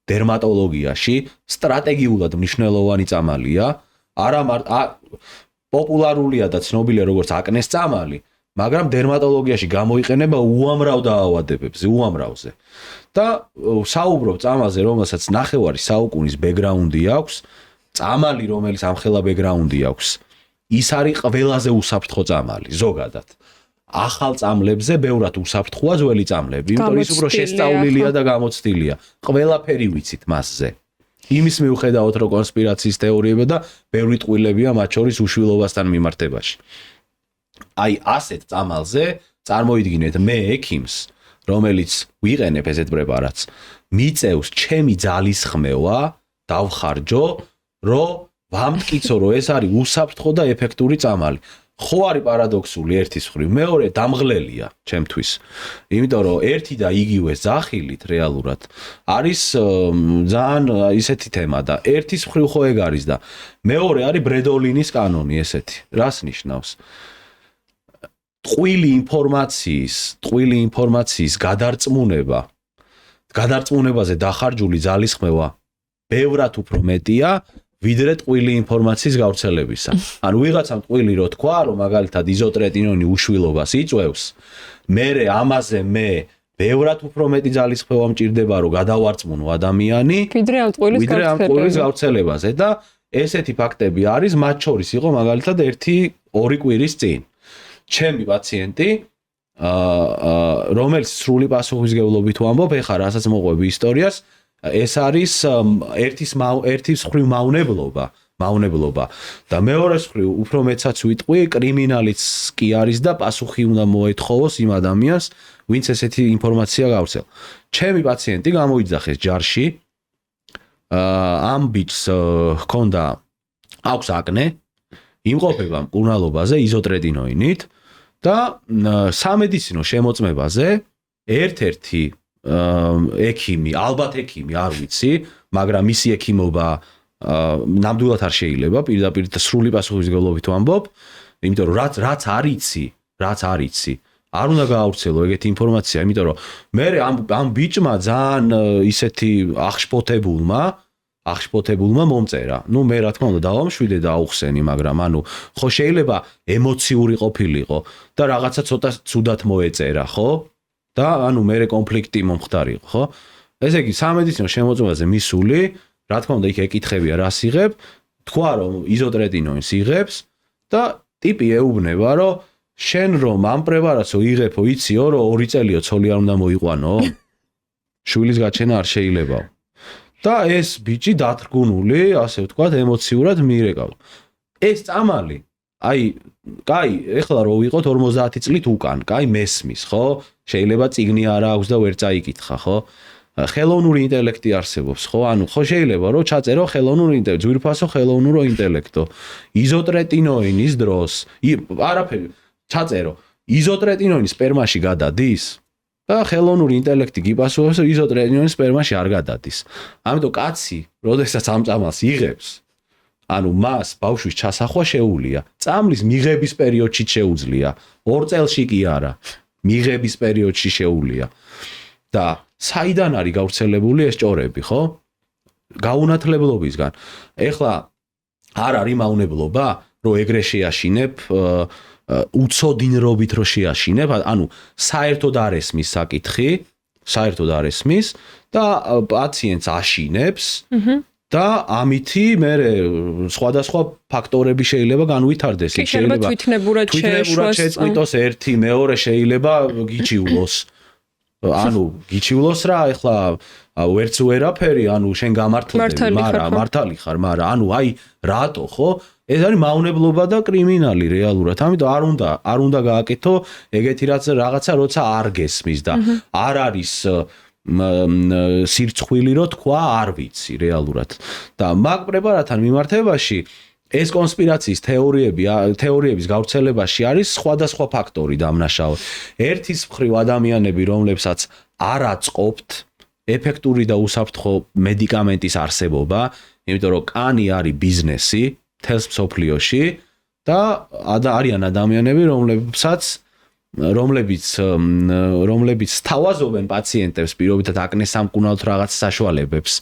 B: დერმატოლოგიაში სტრატეგიულად მნიშვნელოვანი წამალია, არა პოპულარულია და ცნობილია როგორც აკნეს წამალი, მაგრამ დერმატოლოგიაში გამოიყენება უამრავ დაავადებებზე, უამრავზე. და საუბრობ წამალზე, რომელსაც 9 საუკუნის ბექგრაუნდი აქვს, წამალი, რომელიც ამხელა ბექგრაუნდი აქვს, ის არის ყველაზე უსაფრთხო წამალი ზოგადად. ახალ წამლებზე ბევრად უსაფრთხოა ძველი წამლები, იმიტომ ის უფრო შესწავლილია და გამოცდილია. ყველაფერი ვიცით მასზე. იმის მიუხედავად, რომ კონსპირაციის თეორიები და ბევრი ტყუილებია მათ შორის უშვილობასთან მიმართებაში. აი ასეთ წამალზე წარმოიდგინეთ მე ექიმს, რომელიც ვიყენებ ესეთ პრეპარატს, მიწევს ჩემი ძალის ხმევა, დავხარჯო, რომ ვამტკიცო, რომ ეს არის უსაფრთხო და ეფექტური წამალი. ხო არის პარადოქსული ერთის მხრივ, მეორე დამღლელია ჩემთვის. იმიტომ რომ ერთი და იგივე ზახილით რეალურად არის ძალიან ისეთი თემა და ერთის მხრივ ხო ეგ არის და მეორე არის ბრედოლინის კანონი ესეთი. რას ნიშნავს? ტყუილი ინფორმაციის გადარწმუნებაზე დახარჯული ძალის ხმევა ბევრად უფრო მეტია ვიდრე ტყუილი ინფორმაციის გავრცელებისა. ანუ ვიღაცამ ტყუილი რო თქვა, რომ მაგალითად იზოტრეტინონი უშვილობას იწვევს, მერე ამაზე მე ბევრად უფრო მეტი ძალის ხმევა მჭირდება, რომ გადავარწმუნო ადამიანი, ვიდრე ამ ტყუილის გავრცელებაზე და ესეთი ფაქტები არის, მათ შორის იყო მაგალითად 1-2 კვირის წინ. ჩემი პაციენტი, რომელიც სრული პასუხისმგებლობით ვამბობ, ეხლა რასაც მოყვები ისტორიას, ეს არის ერთის მხრივ მავნებლობა და მეორეს მხრივ უფრო მეცაც ვიტყვი, კრიმინალიც კი არის და პასუხი უნდა მოეთხოვოს იმ ადამიანს, ვინც ესეთი ინფორმაცია გავრცელა. ჩემი პაციენტი გამოიძახეს ჯარში, ამ ბიჭს ჰქონდა აქვს აკნე, იმყოფება მკურნალობაზე იზოტრეტინოინით და სამედიცინო შემოწმებაზე ერთ-ერთი ექიმი, ალბათ ექიმი, არ ვიცი, მაგრამ მისი ექიმობა ნამდვილად არ შეიძლება, პირდაპირ სრული პასუხისმგებლობით ვამბობ, იმიტომ რომ რაც არ იცი, არ უნდა გაავრცელო ეგეთი ინფორმაცია, იმიტომ რომ მე ამ ბიჭმა ძალიან ისეთი აღშფოთებულმა მომწერა. ნუ მე რა თქმა უნდა დავამშვიდე და აუხსენი, მაგრამ ანუ ხო შეიძლება ემოციური ყოფილიყო და რაღაცა ცოტა ცუდად მოეწერა, ხო? და ანუ მერე კონფლიქტი მომხდარიყო, ხო? ესე იგი, სამედიცინო შემოწმებაზე მისული, რა თქმა უნდა, იქ ეკითხებია რას იღებ, თქვა რომ იზოტრეტინოინს იღებს და ტიპი ეუბნება, რომ შენ რომ ამ პრეპარატს იღებო, იციო, რომ 2 წელიო ცოლი არ უნდა მოიყვანო? შვილის გაჩენა არ შეიძლებაო. და ეს ბიჭი დათრგუნული, ასე ვთქვათ, ემოციურად მიირეკავდა. ეს წამალი, აი, კაი, ეხლა რო ვიყოთ 50 წლით უკან, კაი, მესმის, ხო? შეიძლება წიგნი არა აქვს და ვერ წაიკითხა, ხო? ხელოვნური ინტელექტი არსებობს, ხო? ანუ ხო შეიძლება რომ ჩაწერო ხელოვნური ინტელექტი, ძვირფასო ხელოვნურო ინტელექტო. იზოტრეტინოინის დროს, არაფერი, ჩაწერო. იზოტრეტინოინი სპერმაში გადადის? და ხელოვნური ინტელექტი გიპასუხებს, რომ იზოტრეტინოინი სპერმაში არ გადადის. ამიტომ კაცი, როდესაც ამ წამალს იღებს, ანუ მას ბავშვის ჩასახვა შეუძლია. წამლის მიღების პერიოდში შეუძლია. 2 წელში კი არა. მიღების პერიოდში შეუძლია. და საიდან არის გავრცელებული ეს ჭორები, ხო? გაუნათლებლობისგან. ეხლა არ არის მავნებლობა, რომ ეგრე შეაშინებ, უცოდინრობით რო შეაშინებ, ანუ საერთოდ არ ესმის საკითხი, საერთოდ არ ესმის და პაციენტს აშინებს და ამითი მე სხვადასხვა ფაქტორები შეიძლება განვითარდეს.
A: შეიძლება თვითნებურად
B: შეწყვიტოს ერთი, მეორე შეიძლება გიჩივლოს. ანუ გიჩივლოს რა, ეხლა ვერც ვერაფერი, ანუ შენ გამართლდები, მართალი ხარ, მაგრამ ანუ აი რატო, ხო? ეს არის მავნებლობა და კრიმინალი რეალურად. ამიტომ არ უნდა გააკეთო ეგეთი რაღაცა, როცა არ გესმის და არ არის სირცხვილი რო თქვა, არ ვიცი რეალურად. და მაგ პრეპარატთან მიმართებაში ეს კონსპირაციის თეორიების გავრცელებაში არის სხვადასხვა ფაქტორი დამნაშავე. ერთის მხრივ ადამიანები, რომლებსაც არ აწყობთ ეფექტური და უსაფრთხო მედიკამენტის არსებობა, იმიტომ რომ კანი არის ბიზნესი თელს მსოფლიოში და არიან ადამიანები, რომლებიც სთავაზობენ პაციენტებს პირობითად აკნეს სამკურნალოდ რაღაც საშუალებებს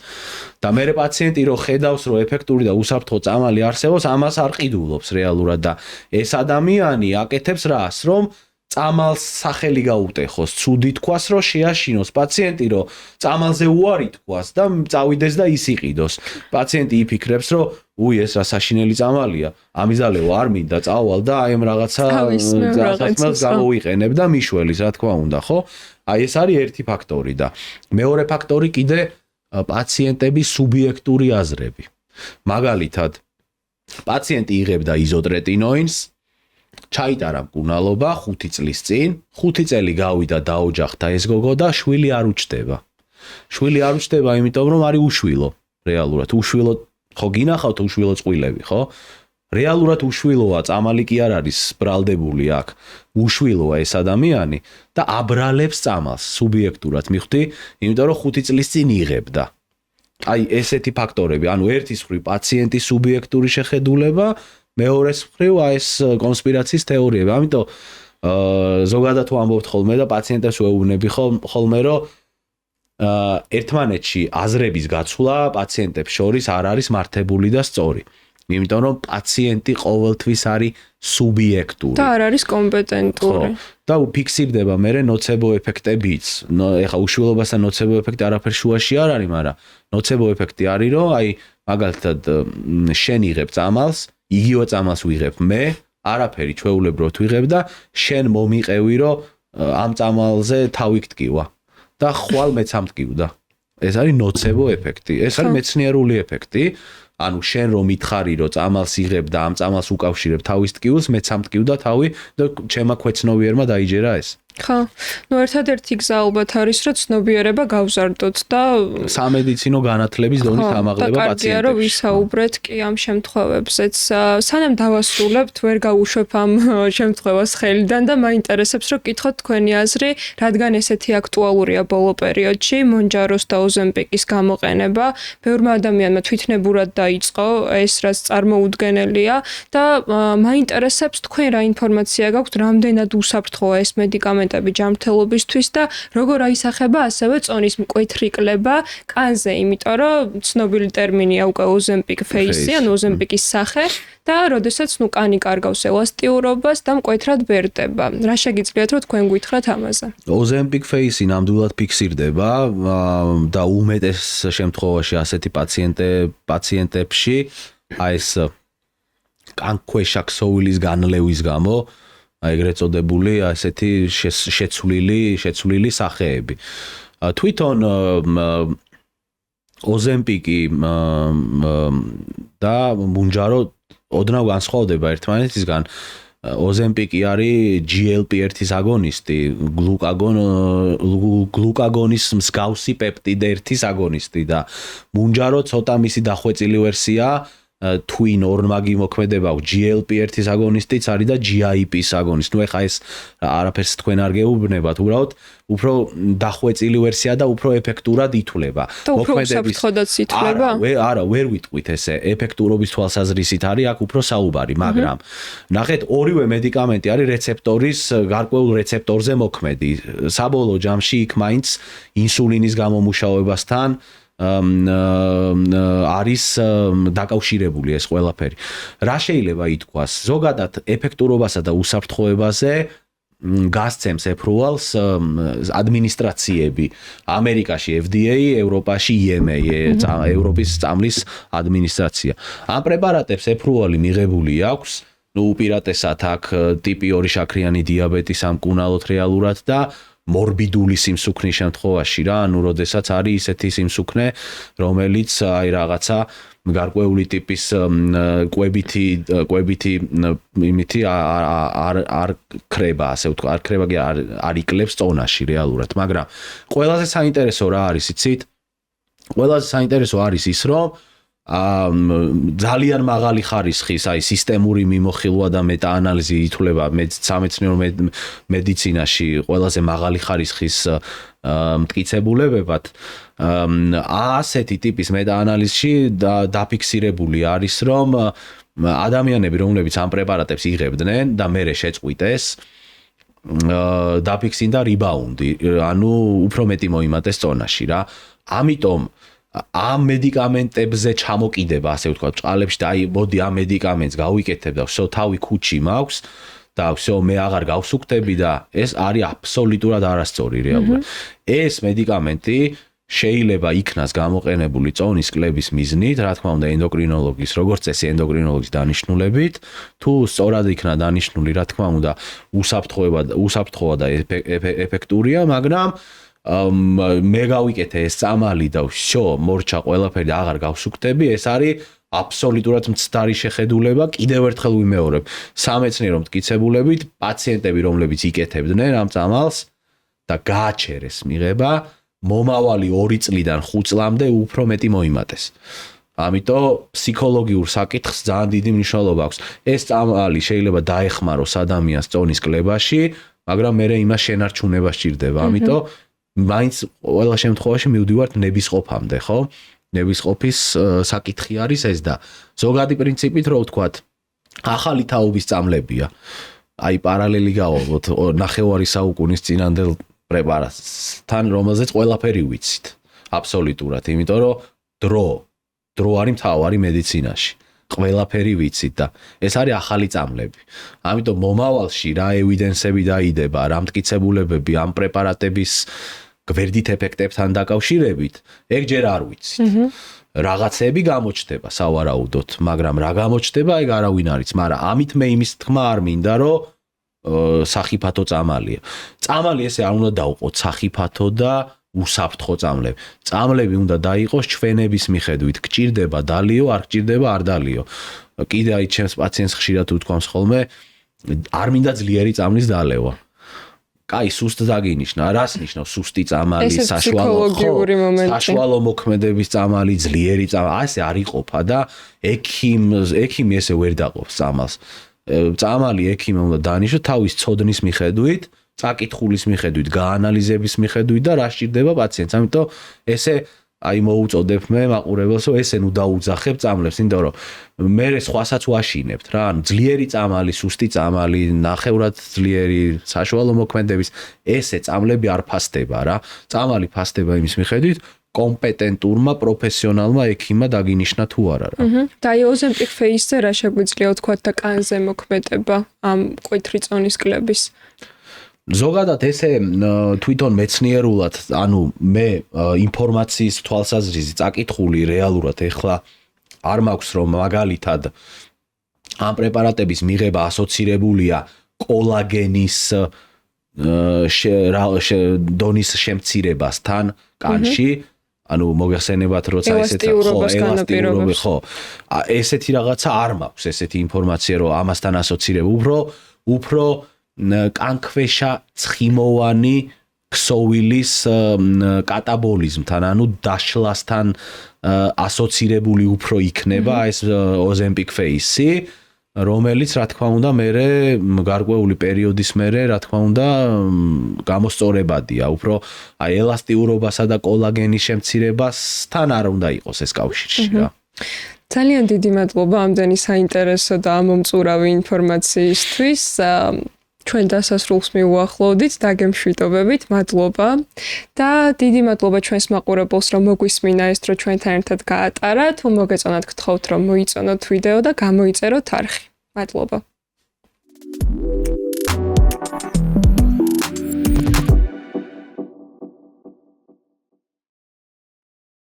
B: და მე პაციენტი რო ხედავს, რომ ეფექტური და უსაფრთხო წამალი არსებობს, ამას არ ყიდულობს რეალურად და ეს ადამიანი აკეთებს რას, რომ წამალს სახელი გაუტეხოს, ცუდი თქვას, რომ შეაშინოს პაციენტი, რომ წამალზე უარი თქვას და წავიდეს და ის იყიდოს. პაციენტი იფიქრებს, რომ ეს რა საშინელი წამალია, ამიზალეო არ მინდა წავალ და აი ამ რაღაცას გამოვიყენებ და მიშველის, რა თქმა უნდა, ხო? აი ეს არის ერთი ფაქტორი და მეორე ფაქტორი კიდე პაციენტების სუბიექტური აზრები. მაგალითად, პაციენტი იღებდა იზოტრეტინოინს, ჩაიტარა მკურნალობა 5 წლის წინ, 5 წელი გავიდა დაოჯახდა ეს გოგო და შვილი არ უჩდება. შვილი არ უჩდება, იმიტომ რომ არის უშვილო, რეალურად უშვილო, ხო გინახავთ უშვილო წყვილები, ხო? რეალურად უშვილოა, წამალი კი არ არის ბრალდებული აქ. უშვილოა ეს ადამიანი და აბრალებს წამალს სუბიექტურად, მიხვდი? იმიტომ რომ 5 წლის წინ იღებდა. აი ესეთი ფაქტორები, ანუ ერთის მხრივ პაციენტის სუბიექტური შეხედულება, მეორეს მხრივ ეს კონსპირაციის თეორიები. ამიტომ ზოგადად ვამბობთ ხოლმე და პაციენტებს ვეუბნები ხოლმე, რომ ერთმანეთში აზრების გაცვლა პაციენტებს შორის არ არის მართებული და სწორი. იმიტომ რომ პაციენტი ყოველთვის არის სუბიექტური
A: და არ არის კომპეტენტური.
B: და ფიქსირდება მერე ნოცებო ეფექტებიც. ეხა უშვილობასთან ნოცებო ეფექტი არაფერ შუაში არ არის, მაგრამ ნოცებო ეფექტი არის, რომ აი მაგალითად შენ იღებ წამალს, იგივე წამალს ვიღებ მე, არაფერი ჩვეულებრივად ვიღებ და შენ მომიყევი, რომ ამ წამალზე თავი გტკივა და ხვალ მეც ამტკივდა. ეს არის ნოცებო ეფექტი. ეს არის მეცნიერული ეფექტი. ანუ შენ რომ მითხარი, რომ წამალს იღებ და ამ წამალს უკავშირებ თავის ტკივილს, მეც ამტკივდა თავი და ჩემმა ქვეცნობიერმა დაიჯერა ეს.
A: ხო. ნუ ერთადერთი გზა ალბათ არის, რომ ცნობიერება გავზარდოთ და
B: სამედიცინო განათლების დონის ამაღლება პაციენტებში.
A: და კარგია, რომ ვისაუბრეთ კი ამ შემთხვევებზეც. სანამ დავასრულებთ, ვერ გავუშვებ ამ შემთხვევას ხელიდან და მაინტერესებს, რომ გითხოთ თქვენი აზრი, რადგან ესეთი აქტუალურია ბოლო პერიოდში მონჯაროს და ოზემპიკის გამოყენება. ბევრმა ადამიანმა თვითნებურად დაიწყო ეს, რაც წარმოუდგენელია და მაინტერესებს თქვენ რა ინფორმაცია გაქვთ, რამდენად უსაფრთხოა ეს მედიკამენტი ჯანმრთელობისთვის და როგორ აისახება ასევე წონის მკვეთრი კლება კანზე, იმიტომ რომ ცნობილი ტერმინია უკვე ოზემპიკ ფეისი, ანუ ოზემპიკის სახე და როდესაც კანი კარგავს ელასტიურობას და მკვეთრად ბერდება. რა შეგიძლიათ რომ თქვენ გითხრათ ამაზე?
B: ოზემპიკ ფეისი ნამდვილად ფიქსირდება და უმეტეს შემთხვევაში ასეთი პაციენტებში აი ეს კანქვეშა ქსოვილის განლევის გამო ეგრეთ წოდებული ასეთი შეცვლილი სახეები. თვითონ ოზემპიკი და მუნჯარო ოდნავ განსხვავდება ერთმანეთისგან. ოზემპიკი არის GLP-1-ის აგონისტი, გლუკაგონის მსგავსი პეპტიდ 1-ის აგონისტი და მუნჯარო ცოტა მისი დახვეწილი ვერსია twin ორმაგი მოქმედება აქვს GLP-1-ის აგონისტიც არის და GIP-ის აგონისტი. ნუ ეხა ეს არაფერს თქვენ არ გეუბნებათ, უბრალოდ უფრო დახვეწილი ვერსია და უფრო ეფექტურად ითვლება.
A: და უფრო უსაფრთხოდაც ითვლება?
B: არა, ვერ ვიტყვით ესე. ეფექტურობის თვალსაზრისით არის აქ უფრო საუბარი, მაგრამ ნახეთ, ორივე მედიკამენტი არის რეცეპტორის გარკვეულ რეცეპტორზე მოქმედი. საბოლოო ჯამში იქ მაინც ინსულინის გამომუშავებასთან არის დაკავშირებული ეს ყველაფერი. რა შეიძლება ითქვას? ზოგადად ეფექტურობასა და უსაფრთხოებაზე გასცემს ეფრუალს ადმინისტრაციები. ამერიკაში FDA, ევროპაში EMA, ევროპის წამლის ადმინისტრაცია. ამ პრეპარატებს ეფრუალი მიღებული აქვს, ნუ უპირატესად აქ ტიპი 2 შაქრიანი დიაბეტის ამკუნალოდ რეალურად და მორბიდული სიმსუქნის შემთხვევაში რა, ანუ როდესაც არის ისეთი სიმსუქნე, რომელიც აი რაღაცა გარკვეული ტიპის კვებითი იმითი არ ქრება, ასე ვთქვა, არ ქრება კი არ იკლებს წონაში რეალურად, მაგრამ ყველაზე საინტერესო რა არის, იცით? ყველაზე საინტერესო არის ის, რომ ძალიან მაღალი ხარისხის აი სისტემური მიმოხილვა და მეტაანალიზი ითვლება სამეცნიერო მედიცინაში ყველაზე მაღალი ხარისხის მტკიცებულებებად. ასეთი ტიპის მეტაანალიზში დაფიქსირებული არის, რომ ადამიანები, რომლებიც ამ პრეპარატებს იღებდნენ და მერე შეწყვიტეს, დაფიქსინდა რიბაუნდი, ანუ უფრო მეტი მოიმატეს წონაში რა. ამიტომ ამ მედიკამენტებზე ჩამოკიდება, ასე ვთქვათ, წყალებში და აი, მოდი ამ მედიკამენტს გავიკეთებ და всё თავი ქუჩი მაქვს და всё მე აღარ გავსუქთები და ეს არის აბსოლუტურად არასწორი რეალურად. ეს მედიკამენტი შეიძლება იქნას გამოყენებული წონის კლების მიზნით, რა თქმა უნდა, ენდოკრინოლოგის, როგორც წესი ენდოკრინოლოგის დანიშნულებით, თუ სწორად იქნა დანიშნული, რა თქმა უნდა, უსაფრთხოა და ეფექტურია, მაგრამ მე გავიკეთე ეს წამალი და всё, მორჩა ყველაფერი აღარ გავსუქთები, ეს არის აბსოლუტურად მცდარი შეხედულება. კიდევ ერთხელ ვიმეორებ, სამეცნიერო მტკიცებულებით პაციენტები, რომლებიც იკეთებდნენ ამ წამალს და გააჩერეს მიღება, მომავალი 2 წლიდან 5 წლამდე უფრო მეტი მოიმატეს. ამიტომ ფსიქოლოგიურ საკითხს ძალიან დიდი მნიშვნელობა აქვს. ეს წამალი შეიძლება დაეხმაროს ადამიანს წონის კლებაში, მაგრამ მე იმას შენარჩუნება სჭირდება. ამიტომ მაინც ყველა შემთხვევაში მივდივართ ნებისყოფამდე, ხო? ნებისყოფის საკითხი არის ეს და ზოგადი პრინციპით რო ვთქვათ, ახალი თაობის წამლებია. აი პარალელი გავავლოთ ნახევარი საუკუნის წინანდელ პრეპარატთან, რომელზეც ყველაფერი ვიცით. აბსოლუტურად, იმიტომ რომ დრო არის მთავარი მედიცინაში. ყველაფერი ვიცით და ეს არის ახალი წამლები. ამიტომ მომავალში რა ევიდენსები დაიდება, რა მტკიცებულებები ამ პრეპარატების გვერდით ეფექტებთან დაკავშირებით, ეგ ჯერ არ ვიცით. რაღაცები გამოჩნდება სავარაუდოდ, მაგრამ რა გამოჩნდება, ეგ არავინ არ იცის, მაგრამ ამით მე იმის თქმა არ მინდა, რომ სახიფათო წამალია. წამალი ესე არ უნდა დავყოთ სახიფათო და უსაფრთხო წამლები. წამლები უნდა დაიყოს ჩვენების მიხედვით, გჭირდება დალიო, არ გჭირდება არ დალიო. კიდე აი ჩემს პაციენტს ხშირად უთქვამს ხოლმე, არ მინდა ძლიერი წამლის დალევა. კაი, სუსტ დაგინიშნა, რას ნიშნავს სუსტი წამალი, საშუალო მოქმედების წამალი, ძლიერი წამალი, ასე არ იყოფა და ექიმი ესე ვერ დაყოფს წამალს. წამალი ექიმი უნდა დანიშნოს თავის ცოდნის მიხედვით, წაკითხulis მიხედვით, გაანალიზების მიხედვით და რა სჭირდება პაციენტს. ამიტომ ესე აი მოუწოდებ მე მაყურებელს, რომ ესე ნუ დაუძახებ წამლებს, იმიტომ რომ მე სხვასაც ვაშინებთ რა, ანუ ძლიერი წამალი, სუსტი წამალი, ნახევრად ძლიერი, საშუალო მოქმედების, ესე წამლები არ ფასდება რა. წამალი ფასდება იმის მიხედვით, კომპეტენტურმა პროფესიონალმა ექიმმა დაგინიშნა თუ არა რა.
A: და აი ოზემპიკ ფეისზე რა შეგვიძლია ვთქვათ და კანზე მოქმედება ამ მკვეთრი წონის კლების?
B: ზოგადად ესე თვითონ მეცნიერულად, ანუ მე ინფორმაციის თვალსაზრისით წაკითხული რეალურად ეხლა არ მაქვს, რომ მაგალითად ამ პრეპარატების მიღება ასოცირებულია კოლაგენის დონის შემცირებასთან კანში ანუ მოგეხსენებათ როცა ესეც
A: ელასტიურობა
B: ხო ესეთი რაღაცა არ მაქვს ესეთი ინფორმაცია რომ ამასთან ასოცირება უფრო კანქვეშა ცხიმოვანი ქსოვილის კატაბოლიზმთან ანუ დაშლასთან ასოცირებული უფრო იქნება ეს ოზემპიკ ფეისი რომელიც რა თქმა უნდა მერე გარკვეული პერიოდის მერე რა თქმა უნდა გამოსწორებადია უფრო აი ელასტიურობასა და კოლაგენის შემცირებასთან არ უნდა იყოს ეს კავშირში რა
A: ძალიან დიდი მადლობა ამდენი საინტერესო და ამომწურავი ინფორმაციისთვის ჩვენ დასასრულს მივუახლოვდით დაგემშვიდობებით მადლობა და დიდი მადლობა ჩვენს მაყურებელს რომ მოგვისმინა ეს დრო ჩვენთან ერთად გაატარა თუ მოგეწონათ გთხოვთ რომ მოიწონოთ ვიდეო და გამოიწეროთ არხი მადლობა